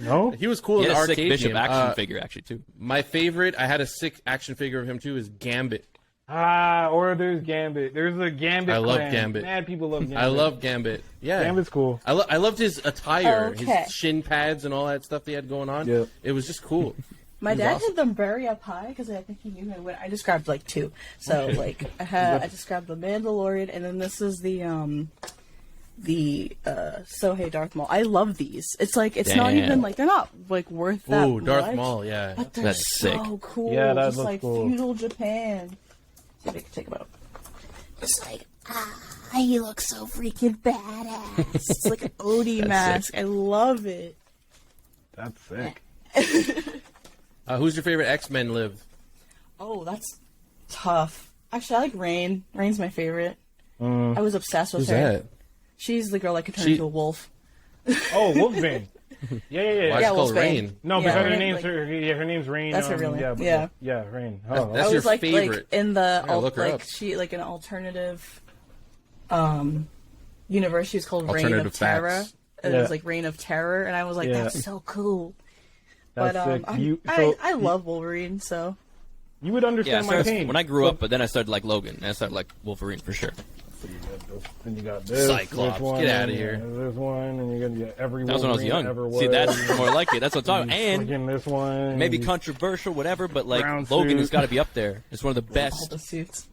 No? He was cool He in had the a sick arcade Bishop game. action figure, actually, too. My favorite, I had a sick action figure of him too, is Gambit. Or there's Gambit. There's a Gambit I love clan. Gambit. Mad people love Gambit. I love Gambit. Yeah. Gambit's cool. I loved his attire, Okay. his shin pads and all that stuff he had going on. Yep. It was just cool. My He was dad awesome. had them very up high because I think he knew how to win. I just grabbed like 2. So like I just grabbed the Mandalorian, and then this is the So Hey Darth Maul. I love these. It's like it's not Damn. even like they're not like worth that Ooh, Darth much, Maul, yeah. but they're That's so sick. cool. Yeah, that just looks like cool. feudal Japan. See if I can take them out. It's like he looks so freaking badass. It's like an Odie mask. I love it. That's sick. Who's your favorite X-Men, Liv? Oh, that's tough. Actually, I like Rain. Rain's my favorite. I was obsessed with Who's her. that? She's the girl that could turn She- into a wolf. Oh, Wolfbane. Yeah. Why Yeah, is she called Wolfbane. Rain? No, Yeah, because her Rain, name's like- her name's Rain. That's her real name. Yeah, but Yeah. yeah, Rain. That's Oh, your I was like favorite. in the gotta look her up. she like an alternative universe. She was called Reign Alternative of Terror. facts. And it Yeah. was like Reign of Terror, and I was like, Yeah. that's so cool. that's But sick. I love Wolverine, so You would Yeah, understand my pain. when I grew up, but then I started like Logan, and I started like Wolverine for sure. Then you got this. Cyclops, this one, get outta and here. This one, and you're gonna get every That was when I was Wolverine young. ever See, was. that's more like it. That's what I'm talking. And Freaking this one. maybe and controversial, whatever, but like Brown Logan suit. has got to be up there. It's one of the all best the suits.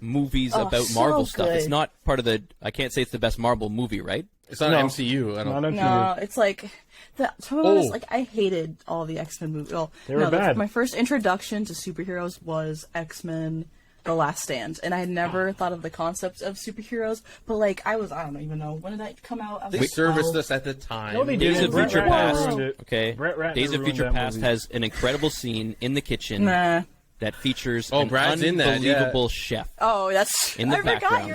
movies Oh, about so Marvel stuff. It's good. not part of the. I can't say it's the best Marvel movie, right? It's not No. MCU. I don't. Not No, it's like to be honest, like I hated all the X-Men movies. Well, They were no, bad. my first introduction to superheroes was X-Men: The Last Stand, and I had never thought of the concept of superheroes. But like I don't even know when did that come out. I was They like, serviced 12. us at the time. No, they Days didn't. of Brett Future Ratner Past. ruined it. Okay. Brett Ratner Days of ruined Future that Past movie. has an incredible scene in the kitchen Nah. that features Oh, an Brad's in that, yeah. unbelievable chef Oh, that's In the I forgot background.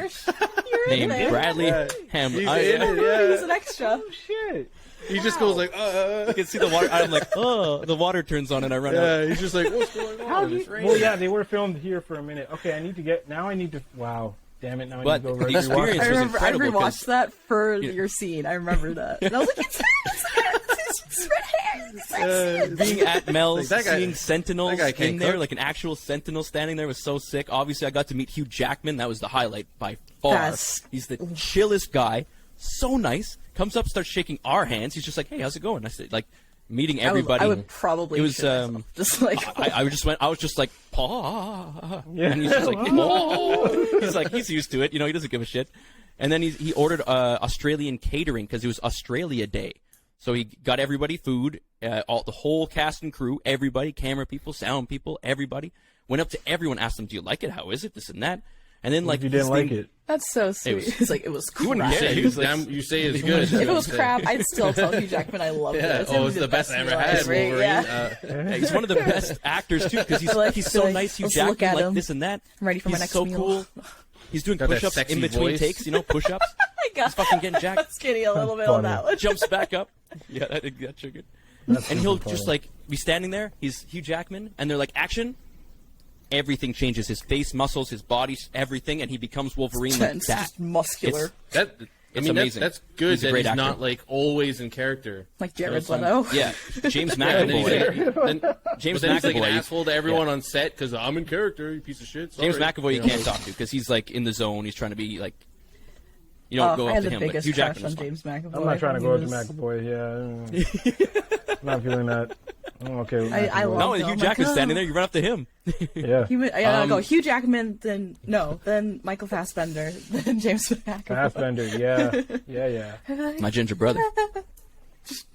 you're in named there. Bradley Yeah. Ham. He's I, in it, He's yeah. an extra. Shit. He just goes like, I can see the water. I'm like, oh, the water turns on, and I run out. yeah. He's just like, what's going on? How do It's you? raining. Well, yeah, they were filmed here for a minute. Okay, I need to get. Now I need to. Wow. Damn it. Now I But need to go the right experience I was remember I incredible 'cause- rewatched that for your scene. I remember that. And I was like, it's red hair. It's X-Men. Being at Mel's, Like, that guy- seeing Sentinels that guy can't in there, cook. like an actual Sentinel standing there was so sick. Obviously, I got to meet Hugh Jackman. That was the highlight by far. That's- He's the chillest guy. So nice. Comes up, starts shaking our hands. He's just like, hey, how's it going? I said, like, meeting everybody. I would probably It was, shit myself. Just like I was just like, Paw. Yeah. And he's just like, oh. He's like, he's used to it. You know, he doesn't give a shit. And then he ordered Australian catering because it was Australia Day. So he got everybody food, the whole cast and crew, everybody, camera people, sound people, everybody. Went up to everyone, asked them, do you like it? How is it? This and that. And then, like, If you didn't his like thing- it. that's so sweet. was- It's like it was crap. wouldn't You say, Yeah, he you, was like- damn, you say it's good. If it was crap, I'd still tell Hugh Jackman I loved Yeah. it. Oh, it's the best I ever had. Right? Wolverine. Yeah. Yeah, he's one of the best actors too because I like- he's so like, nice. Hugh let's look Jackman, at like him. this and that. I'm ready for my He's next so meal. cool. He's doing Got that push-ups sexy in between voice. takes. You know, push-ups. I got He's fucking getting jacked. skinny a little bit on that one. Jumps back up. Yeah, that's so good. And he'll just like be standing there. He's Hugh Jackman, and they're like, action. Everything changes. His face, muscles, his body, everything, and he becomes Wolverine like It's that. just muscular, That. I It's mean, amazing. that's good He's a that great he's actor. not like always in character. like Jared Some- Leto. Yeah, James And then he's McAvoy. like, then, James but then he's like an McAvoy. asshole to everyone on set because I'm in character, you piece of shit. Sorry. James McAvoy you know? can't talk to because he's like in the zone. He's trying to be like, you don't go I up had to the him. But biggest Hugh crush Jackman on was fine. James McAvoy. I'm not trying to go up to He was- McAvoy. Yeah. Not feeling that. I'm okay with I McAvoy. love- No, Oh Hugh my Jackman's God. standing there. You run up to him. Yeah. He would, I go Hugh Jackman, then Michael Fassbender, then James McAvoy. Fassbender. Yeah. Yeah. My ginger brother.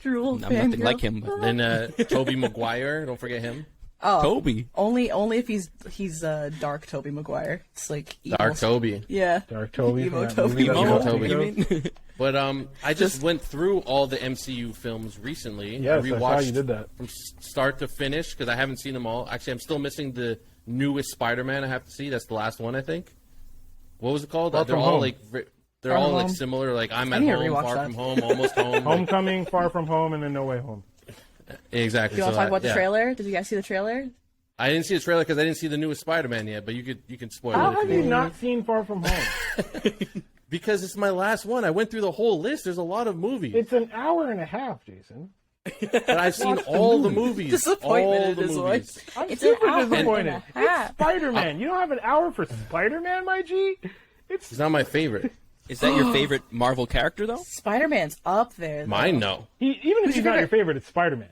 Drool I'm nothing fangirl. like him. But Then Toby Maguire, don't forget him. Oh, Toby. Only if he's dark Toby Maguire. It's like Dark Toby. Yeah. Dark Toby. Emo from that Toby. movie that Emo we Toby. watched You ago. mean? But I just went through all the MCU films recently. Yes, I I saw you did that. from start to finish because I haven't seen them all. Actually, I'm still missing the newest Spider-Man. I have to see. That's the last one, I think. What was it called? Far They're From all Home. like they're Far all From like Home. similar. Like I'm I at need to home, rewatch far that. from home, almost home. Like, Homecoming, Far From Home, and then No Way Home. exactly. Do you want to So talk about the yeah. trailer? Did you guys see the trailer? I didn't see the trailer because I didn't see the newest Spider-Man yet. But you can spoil How it have if you you not seen Far From Home? because it's my last one. I went through the whole list. There's a lot of movies, It's an hour and a half, Jason. but I've seen Watch the all the movie. movies. Disappointment all in the his movies. voice. I'm It's an super hour and disappointed. a half. It's Spider-Man. You don't have an hour for Spider-Man, my G? It's not my favorite. Is that your favorite Marvel character, though? Spider-Man's up there. Though. Mine, no. Even if he's not your favorite, it's Spider-Man.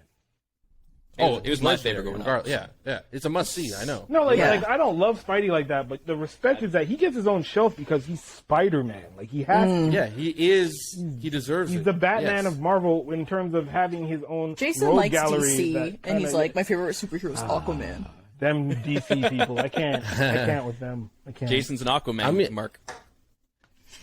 Oh, it was my legendary, favorite growing up. regardless. Yeah. It's a must see. I know. No, like Yeah. I don't love Spidey like that, but the respect is that he gets his own shelf because he's Spider-Man. Like he has to. Yeah, he is. He deserves He's it. the Batman Yes. of Marvel in terms of having his own Jason rogue likes gallery DC, that and kinda- he's like, my favorite superhero is Aquaman. them DC people. I can't with them. I can't. Jason's an Aquaman, I mean- Mark.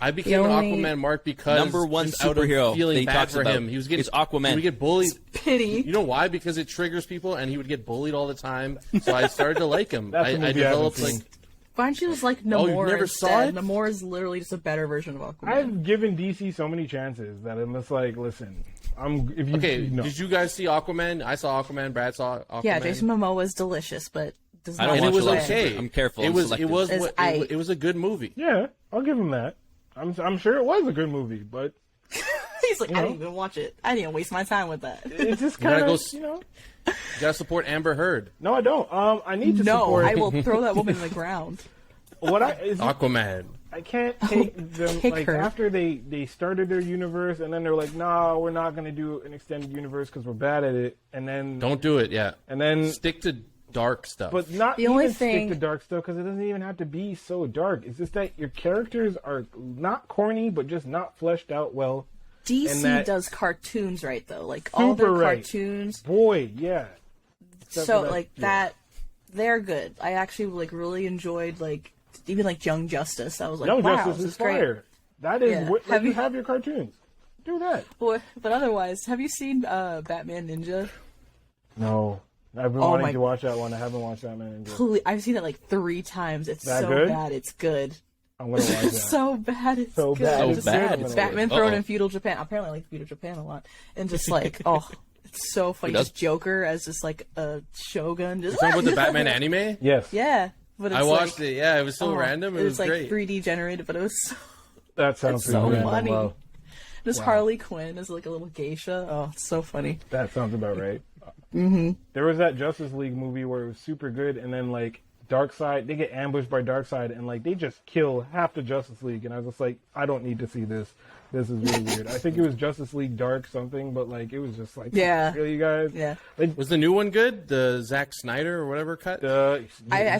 I became The an only- Aquaman mark because Number one just out of superhero feeling that he bad talks for about him. He was getting is Aquaman. He would get bullied. Pity. You know why? Because it triggers people, and he would get bullied all the time. So I started to like him. That's a I movie I developed haven't like seen. Why don't you just like Oh, Namor you never saw instead? it? Namor is literally just a better version of Aquaman. I've given DC so many chances that I'm just like, listen, if you okay. no. Did you guys see Aquaman? I saw Aquaman. Brad saw Aquaman. Yeah, Jason Momoa was delicious, but does I not don't and it watch was a lot. okay. I'm careful. It I'm was. selective. It was. As It was a good movie. Yeah, I'll give him that. I'm sure it was a good movie, but He's like, I know? didn't even watch it. I didn't waste my time with that. it's just gotta kind go of s- you know. You gotta support Amber Heard. No, I don't. I need to No, support. I will throw that woman in the ground. What is Aquaman. I can't take them Kick like her. after they started their universe and then they're like, nah, we're not gonna do an extended universe because we're bad at it, and then Don't do it. Yeah. and then Stick to dark stuff. but not The even only stick thing- to dark stuff because it doesn't even have to be so dark. It's just that your characters are not corny but just not fleshed out well. DC And that- does cartoons right though, like all Super their right. cartoons. Boy, yeah. Except So for that- like yeah. that, they're good. I actually like really enjoyed like even like Young Justice. I was like, Young wow, Justice this is is great. fire. That is Yeah. what Have you you- have your cartoons. Do that. But otherwise, have you seen Batman Ninja? No. I've been Oh wanting my- to watch that one. I haven't watched that man. I've seen it like 3 times. It's That so good? bad. It's good. I'm gonna watch that. It's so bad. It's So good. bad. So Just bad. It's It's Batman good. thrown Uh-oh. in feudal Japan. Apparently, I like feudal Japan a lot, and just like it's so funny. Who does? Just Joker as just like a shogun. Just Talking about the Batman anime. Yes. yeah, but it's I watched like, it. Yeah, it was so oh, random. It was like great. 3D generated, but it was so, That sounds it's so pretty random. funny. Wow. Just Harley Quinn as like a little geisha. Oh, it's so funny. That sounds about right. Mm-hmm. There was that Justice League movie where it was super good, and then like Darkseid, they get ambushed by Darkseid, and like they just kill half the Justice League, and I was just like, I don't need to see this. This is really weird. I think it was Justice League Dark something, but like it was just like, Yeah. really, you guys? Yeah. Like, Was the new one good? The Zack Snyder or whatever cut? I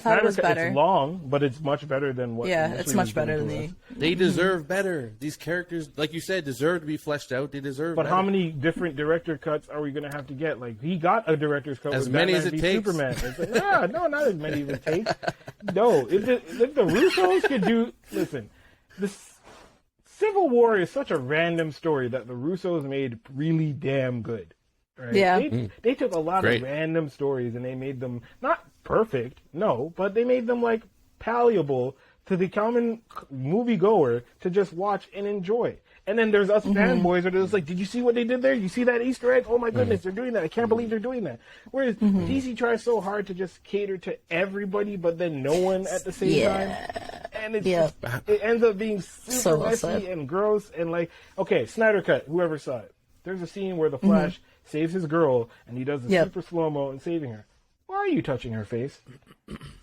thought it was better. It's long, but it's much better than what. Yeah, initially it's much was given better than to the. us. They deserve better. These characters, like you said, deserve to be fleshed out. They deserve. But better. how many different director cuts are we going to have to get? Like, he got a director's cut As with many Batman as it v takes. Superman. It's like, no, not as many as it takes. No, if the Russos could do... Listen, Civil War is such a random story that the Russos made really damn good. Right? Yeah. They took a lot Great. of random stories and they made them, not perfect, no, but they made them, like, palatable to the common moviegoer to just watch and enjoy. And then there's us fanboys that are just like, did you see what they did there? You see that Easter egg? Oh my goodness, they're doing that. I can't believe they're doing that. Whereas DC tries so hard to just cater to everybody, but then no one at the same time. And it's Yeah. it ends up being super So well messy said. and gross. And like, okay, Snyder Cut, whoever saw it. There's a scene where the Flash saves his girl and he does the Yep. super slow-mo and saving her. Why are you touching her face?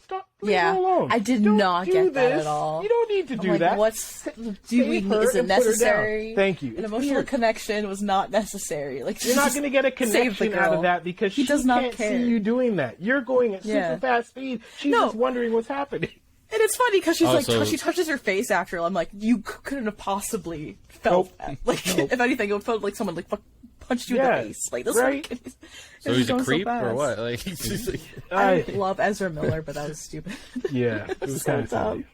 Stop. Leave Yeah, her alone. I did Don't not do get that this. at all. You don't need to I'm do like, that. what's Save her is it and put her down. necessary? Thank you. An It's emotional weird. connection was not necessary. Like You're not going to get a save the connection out of girl. that because He she does not can't care. see you doing that. You're going at Yeah. super fast speed. She's No. just wondering what's happening. And it's funny because she's Also- like, she touches her face after. I'm like, you couldn't have possibly felt Nope. that. Like, if anything, it would felt like someone like punched you in the face. Like, this right? So he's a going creep fast. or what? Like, he's just like, I love Ezra Miller, but that was stupid. Yeah, it was So kind of dumb.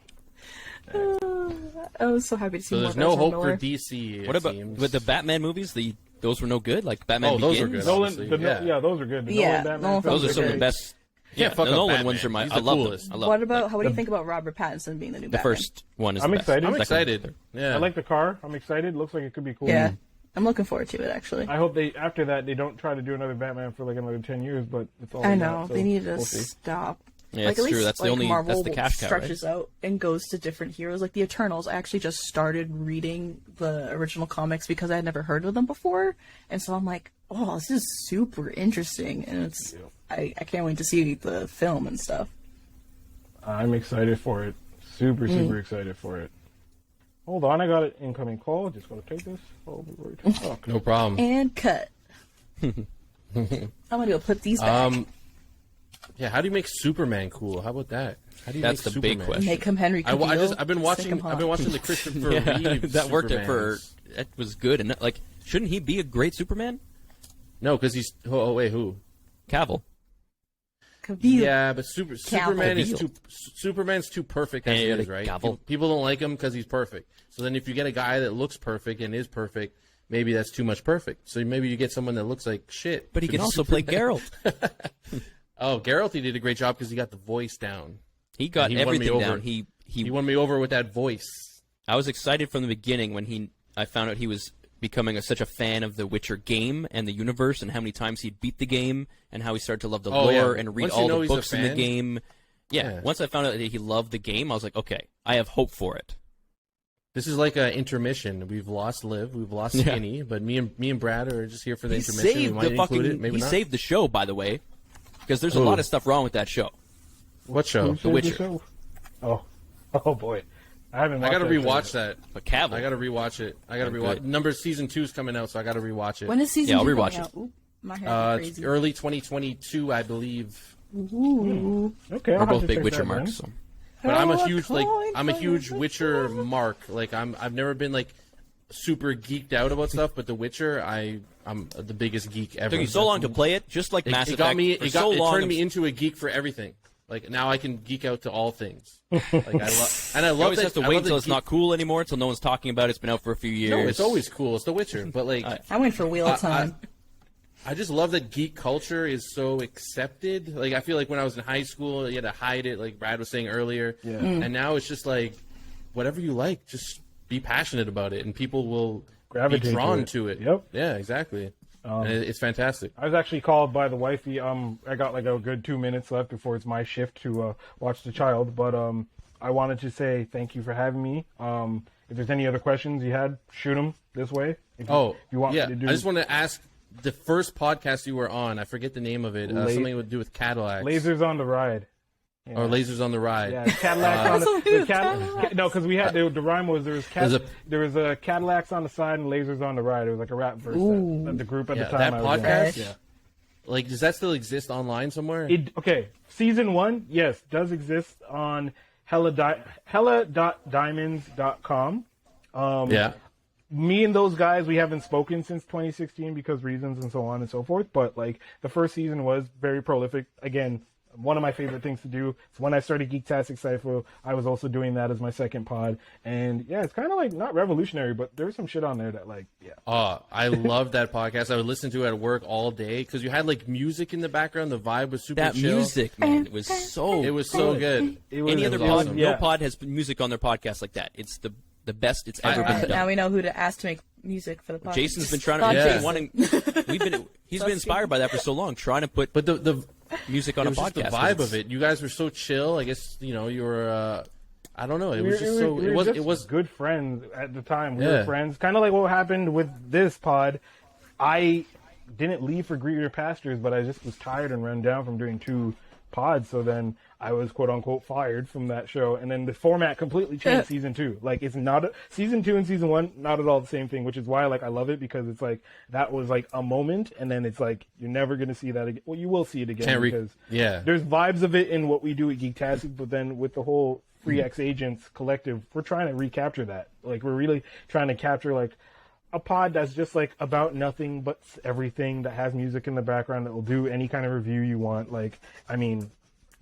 silly. I was so happy to see so more there's of no Ezra hope Miller. for DC. What about with the Batman movies? Those were no good. Like Batman Oh, those were Begins. good. Nolan, Obviously, yeah, those are good. The Yeah, Nolan Batman Nolan films Those are some of the great. best. Yeah, fuck the up Nolan Batman. ones are my. He's I the love coolest. them. I love What about, like, what do you think about Robert Pattinson being the new the Batman? first one is I'm the best. excited. I'm Second one- excited. Yeah. I like the car. I'm excited. Looks like it could be cool. Yeah. I'm looking forward to it, actually. I hope after that they don't try to do another Batman for like another 10 years, but it's all I in know. that, so They need to we'll see. stop. Yeah, Like, it's at least, true. That's the like, only. Marvel That's the cash cow, right? stretches out and goes to different heroes. Like the Eternals, I actually just started reading the original comics because I had never heard of them before, and so I'm like, oh, this is super interesting, and it's I can't wait to see the film and stuff. I'm excited for it. Super excited for it. Hold on, I got an incoming call. Just gotta take this. Oh, we're ready to talk. No problem. And cut. I'm gonna go put these back. Yeah, how do you make Superman cool? How about that? How do you That's make the big Superman? question. Make him Henry Cavill. I've been watching the Christopher Reeve that worked it for. Supermans. That was good, and like, shouldn't he be a great Superman? No, because he's wait, who? Cavill. Cavill. Yeah, but Superman is Cavill. Superman's too perfect as he Hey, is, right? Cavill. People don't like him because he's perfect. So then if you get a guy that looks perfect and is perfect, maybe that's too much perfect. So maybe you get someone that looks like shit. But he to can be also play Superman. Geralt. Oh, Geralt, he did a great job because he got the voice down. He got He won me everything over. down. He He won me over with that voice. I was excited from the beginning when I found out he was becoming such a fan of the Witcher game and the universe, and how many times he'd beat the game, and how he started to love the Oh, lore yeah. and read Once you all know the he's a books in the fan- game. Yeah, Yeah. once I found out that he loved the game, I was like, okay, I have hope for it. This is like an intermission. We've lost Liv, we've lost Yeah. Skinny, but me and Brad are just here for the He intermission. We saved might the include fucking. it, maybe He not. saved the show, by the way, because there's a Who? lot of stuff wrong with that show. What show? Who saved Witcher. show? Oh boy, I haven't. I gotta watched rewatch that. But Cavill. I gotta rewatch it. I gotta Yeah, rewatch. good. Season 2's coming out, so I gotta rewatch it. When is season Yeah, I'll 2 rewatch coming it. out? Ooh, my hair is It's crazy. early 2022, I believe. Ooh. Okay, I'll We're have both to big check Witcher that marks. then. So. But I'm a How huge kind huge for the Witcher Witcher. mark. Like I've never been like super geeked out about stuff, but The Witcher, I'm the biggest geek ever. It took you so long to play it, just like Mass It Effect. got me. for It so long, turned I'm me into a geek for everything. Like now I can geek out to all things. Like I You love always that. have to I wait love until that it's not cool anymore, until no one's talking about it. It's been out for a few years. No, it's always cool. It's The Witcher, but like I went for Wheel of Time. I just love that geek culture is so accepted. Like I feel like when I was in high school, you had to hide it, like Brad was saying earlier. Yeah. And now it's just like whatever you like, just be passionate about it, and people will Gravitate be to drawn it. to it. Yep. Yeah, exactly. And it's fantastic. I was actually called by the wifey. I got like a good 2 minutes left before it's my shift to watch the child. But I wanted to say thank you for having me. If there's any other questions you had, shoot them this way. If you want yeah. me to do I just want to ask the first podcast you were on. I forget the name of it. Something to do with Cadillacs. lasers on the ride. Yeah. Or Lasers on the Ride. Yeah, Cadillacs on the no, because we had the rhyme was there was a Cadillacs on the side and lasers on the ride. It was like a rap verse that the group at the time. That I was in. podcast. Yeah. Like, does that still exist online somewhere? Okay, season 1, yes, does exist on hella.diamonds.com. Yeah. Me and those guys, we haven't spoken since 2016 because reasons and so on and so forth. But like the first season was very prolific. Again, one of my favorite things to do. It's when I started Geektastic Cypher. I was also doing that as my second pod. And yeah, it's kind of like not revolutionary, but there's some shit on there that like, yeah. Oh, I love that podcast. I would listen to it at work all day because you had like music in the background. The vibe was super that chill. music, man. It was so. It was so good. It was, Any other was pod? awesome. No pod has music on their podcast like that. It's the best it's ever been Now done. we know who to ask to make music for the podcast. Jason's been trying Not to. Jason. Wanting. He's been inspired by that for so long, trying to put But the music on it a was just podcast. the vibe of it. You guys were so chill. I guess you were. I don't know. It was just so. We It were was. just It was. good friends at the time. We Yeah. were friends. Kind of like what happened with this pod. I didn't leave for greener pastures, but I just was tired and run down from doing 2 pods. So then I was quote unquote fired from that show, and then the format completely changed season 2. Like it's not season 2 and season 1, not at all the same thing, which is why like I love it because it's like that was like a moment, and then it's like you're never gonna see that again. Well, you will see it again because Yeah. there's vibes of it in what we do at Geektastic, but then with the whole Free X Agents collective, we're trying to recapture that. Like we're really trying to capture like a pod that's just like about nothing but everything, that has music in the background, that will do any kind of review you want. Like, I mean,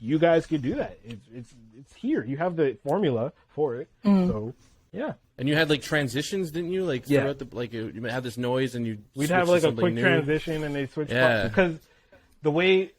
you guys could do that. It's here. You have the formula for it. So yeah. And you had like transitions, didn't you? Like Yeah. throughout the like you had this noise, and we'd switch have to like a something quick new. transition, and they switch because the way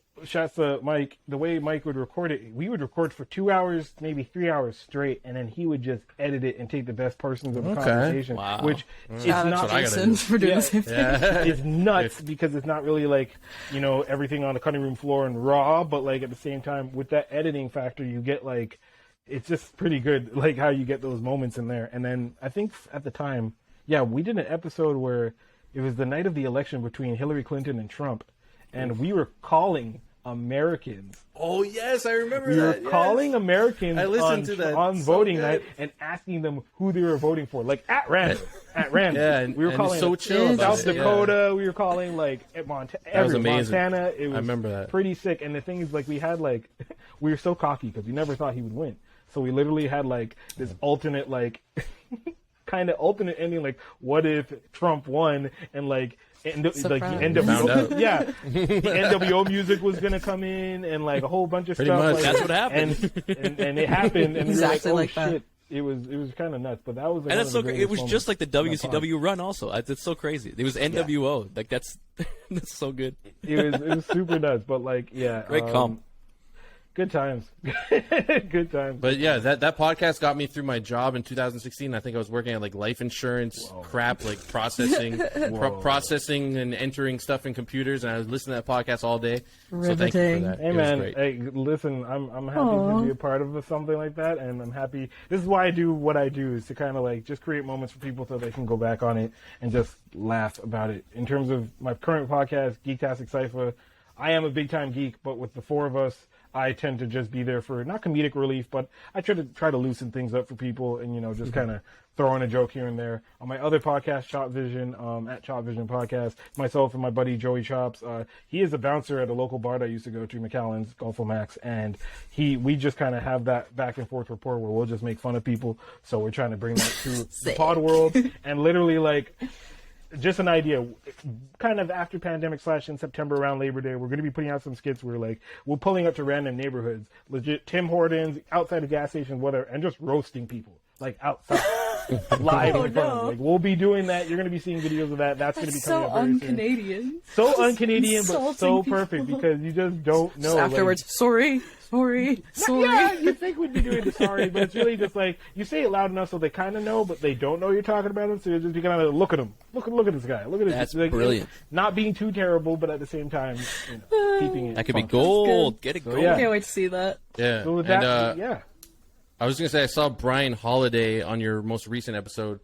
Mike would record it, we would record for 2 hours, maybe 3 hours straight, and then he would just edit it and take the best portions of the conversation. Wow. Which is Shout out not to Jason for doing the same thing. it's nuts because it's not really like, you know, everything on the cutting room floor and raw, but like at the same time with that editing factor, you get like, it's just pretty good, like how you get those moments in there. And then I think at the time, we did an episode where it was the night of the election between Hillary Clinton and Trump, and we were calling Americans. Oh yes, I remember We that. were calling Americans I listened to that. on So voting good. night and asking them who they were voting for, like at random. Yeah, and we were and calling so chill about South it, yeah. Dakota. We were calling like was amazing. Montana. It was I remember that. pretty sick. And the thing is, like, we had like we were so cocky because we never thought he would win. So we literally had like this alternate like kind of alternate ending. Like, what if Trump won and like. And like the Found out. NWO, yeah, the NWO music was gonna come in, and like a whole bunch of Pretty stuff. much. Like, That's what happened. and it happened, and Exactly we were like like, oh, that. shit. It was kind of nuts, but that was like, And one that's of so the it was greatest just like the moments in my pod. WCW run. Also, it's so crazy. It was NWO. Like that's that's so good. It was super nuts, but like Great comp. Good times, good times. But yeah, that podcast got me through my job in 2016. I think I was working at like life insurance crap, like processing, processing and entering stuff in computers, and I was listening to that podcast all day. So thank you Riveting. for that. Hey It was man, great. hey, listen, I'm happy to be a part of something like that, and I'm happy. This is why I do what I do, is to kind of like just create moments for people so they can go back on it and just laugh about it. In terms of my current podcast, Geektastic Cypher, I am a big time geek, but with the four of us, I tend to just be there for not comedic relief, but I try to loosen things up for people, and just kind of throw in a joke here and there. On my other podcast, Chop Vision, at Chop Vision Podcast, myself and my buddy Joey Chops, he is a bouncer at a local bar that I used to go to, McAllen's, Golfo Max, and we just kind of have that back and forth rapport where we'll just make fun of people. So we're trying to bring that to the pod world, and literally like. Just an idea, kind of after pandemic / in September around Labor Day, we're going to be putting out some skits where like we're pulling up to random neighborhoods, legit Tim Hortons, outside of gas stations, whatever, and just roasting people like outside, live in front of them. Like we'll be doing that. You're going to be seeing videos of that. That's going to be coming So up very soon. un-Canadian. So un-Canadian, but so insulting perfect people. because you just don't know. Just afterwards, sorry. Yeah, you think we'd be doing the sorry, but it's really just like you say it loud enough so they kind of know, but they don't know you're talking about them. So you just be kind of look at him, look at this guy, look at this. That's like, brilliant. Not being too terrible, but at the same time, keeping it. That could be fun. gold. Get it gold. yeah. I can't wait to see that. Yeah, So with and that, yeah. I was gonna say I saw Brian Holiday on your most recent episode.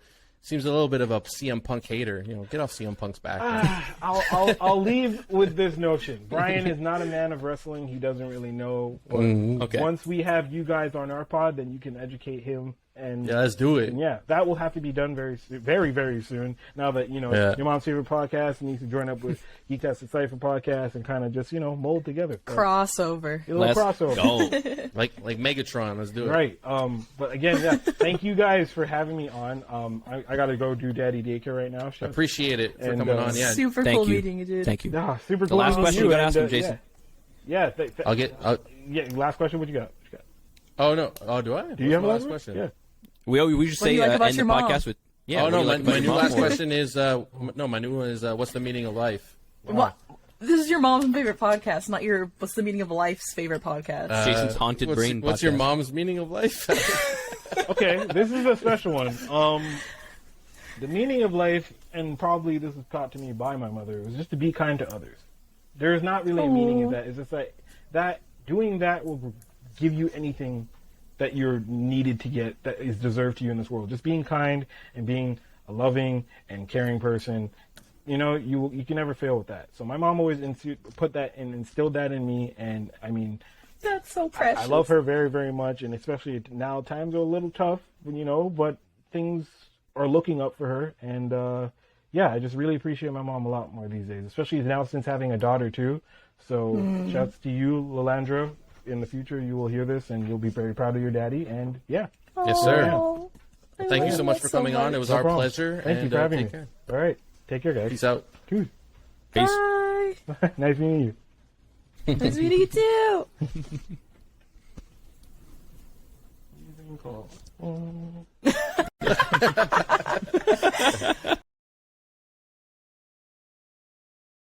Seems a little bit of a CM Punk hater. Get off CM Punk's back. man. I'll leave with this notion. Brian is not a man of wrestling. He doesn't really know. But Okay. Once we have you guys on our pod, then you can educate him. And Yeah, let's do it. And yeah, that will have to be done very, very soon. Now that Yeah. your mom's favorite podcast needs to join up with Geektastic Cypher podcast and kind of just mold together. So, Crossover. a little Let's crossover. go. Like Megatron. Let's do it. Right. But again, yeah. Thank you guys for having me on. I gotta go do daddy daycare right now. Chef. Appreciate it for And, coming on. Yeah, Super Thank cool you. meeting you, dude. Thank you. Yeah, super The cool. last meeting question you gotta ask him, and, Jason. Yeah. I'll get. Yeah. Last question. What you got? Oh no. Oh, do I? Do you have a last question? Yeah. We just What do say you like about end the your mom? podcast with. Yeah. Oh what no. do you My, like about my your new mom last more? question is. No, my new one is. What's the meaning of life? What? This is your mom's favorite podcast, not your What's the Meaning of Life's favorite podcast. Jason's haunted What's, brain. what's your podcast. mom's meaning of life? Okay, this is a special one. The meaning of life, and probably this was taught to me by my mother, was just to be kind to others. There is not really a meaning in that. It's just that doing that will give you anything that you're needed to get that is deserved to you in this world. Just being kind and being a loving and caring person, you can never fail with that. So my mom always put that and instilled that in me, and I mean, That's so precious. I love her very, very much, and especially now times are a little tough, but things are looking up for her, and I just really appreciate my mom a lot more these days, especially now since having a daughter too. So shouts to you, Lalandra. In the future, you will hear this, and you'll be very proud of your daddy, and yeah. Yes, sir. Aw. Thank you so much for coming on. It was No our problem. pleasure. Thank you for having take me. care. All right. Take care, guys. Peace out. Peace. Peace. Bye. Nice meeting you. Nice meeting you too. Cool.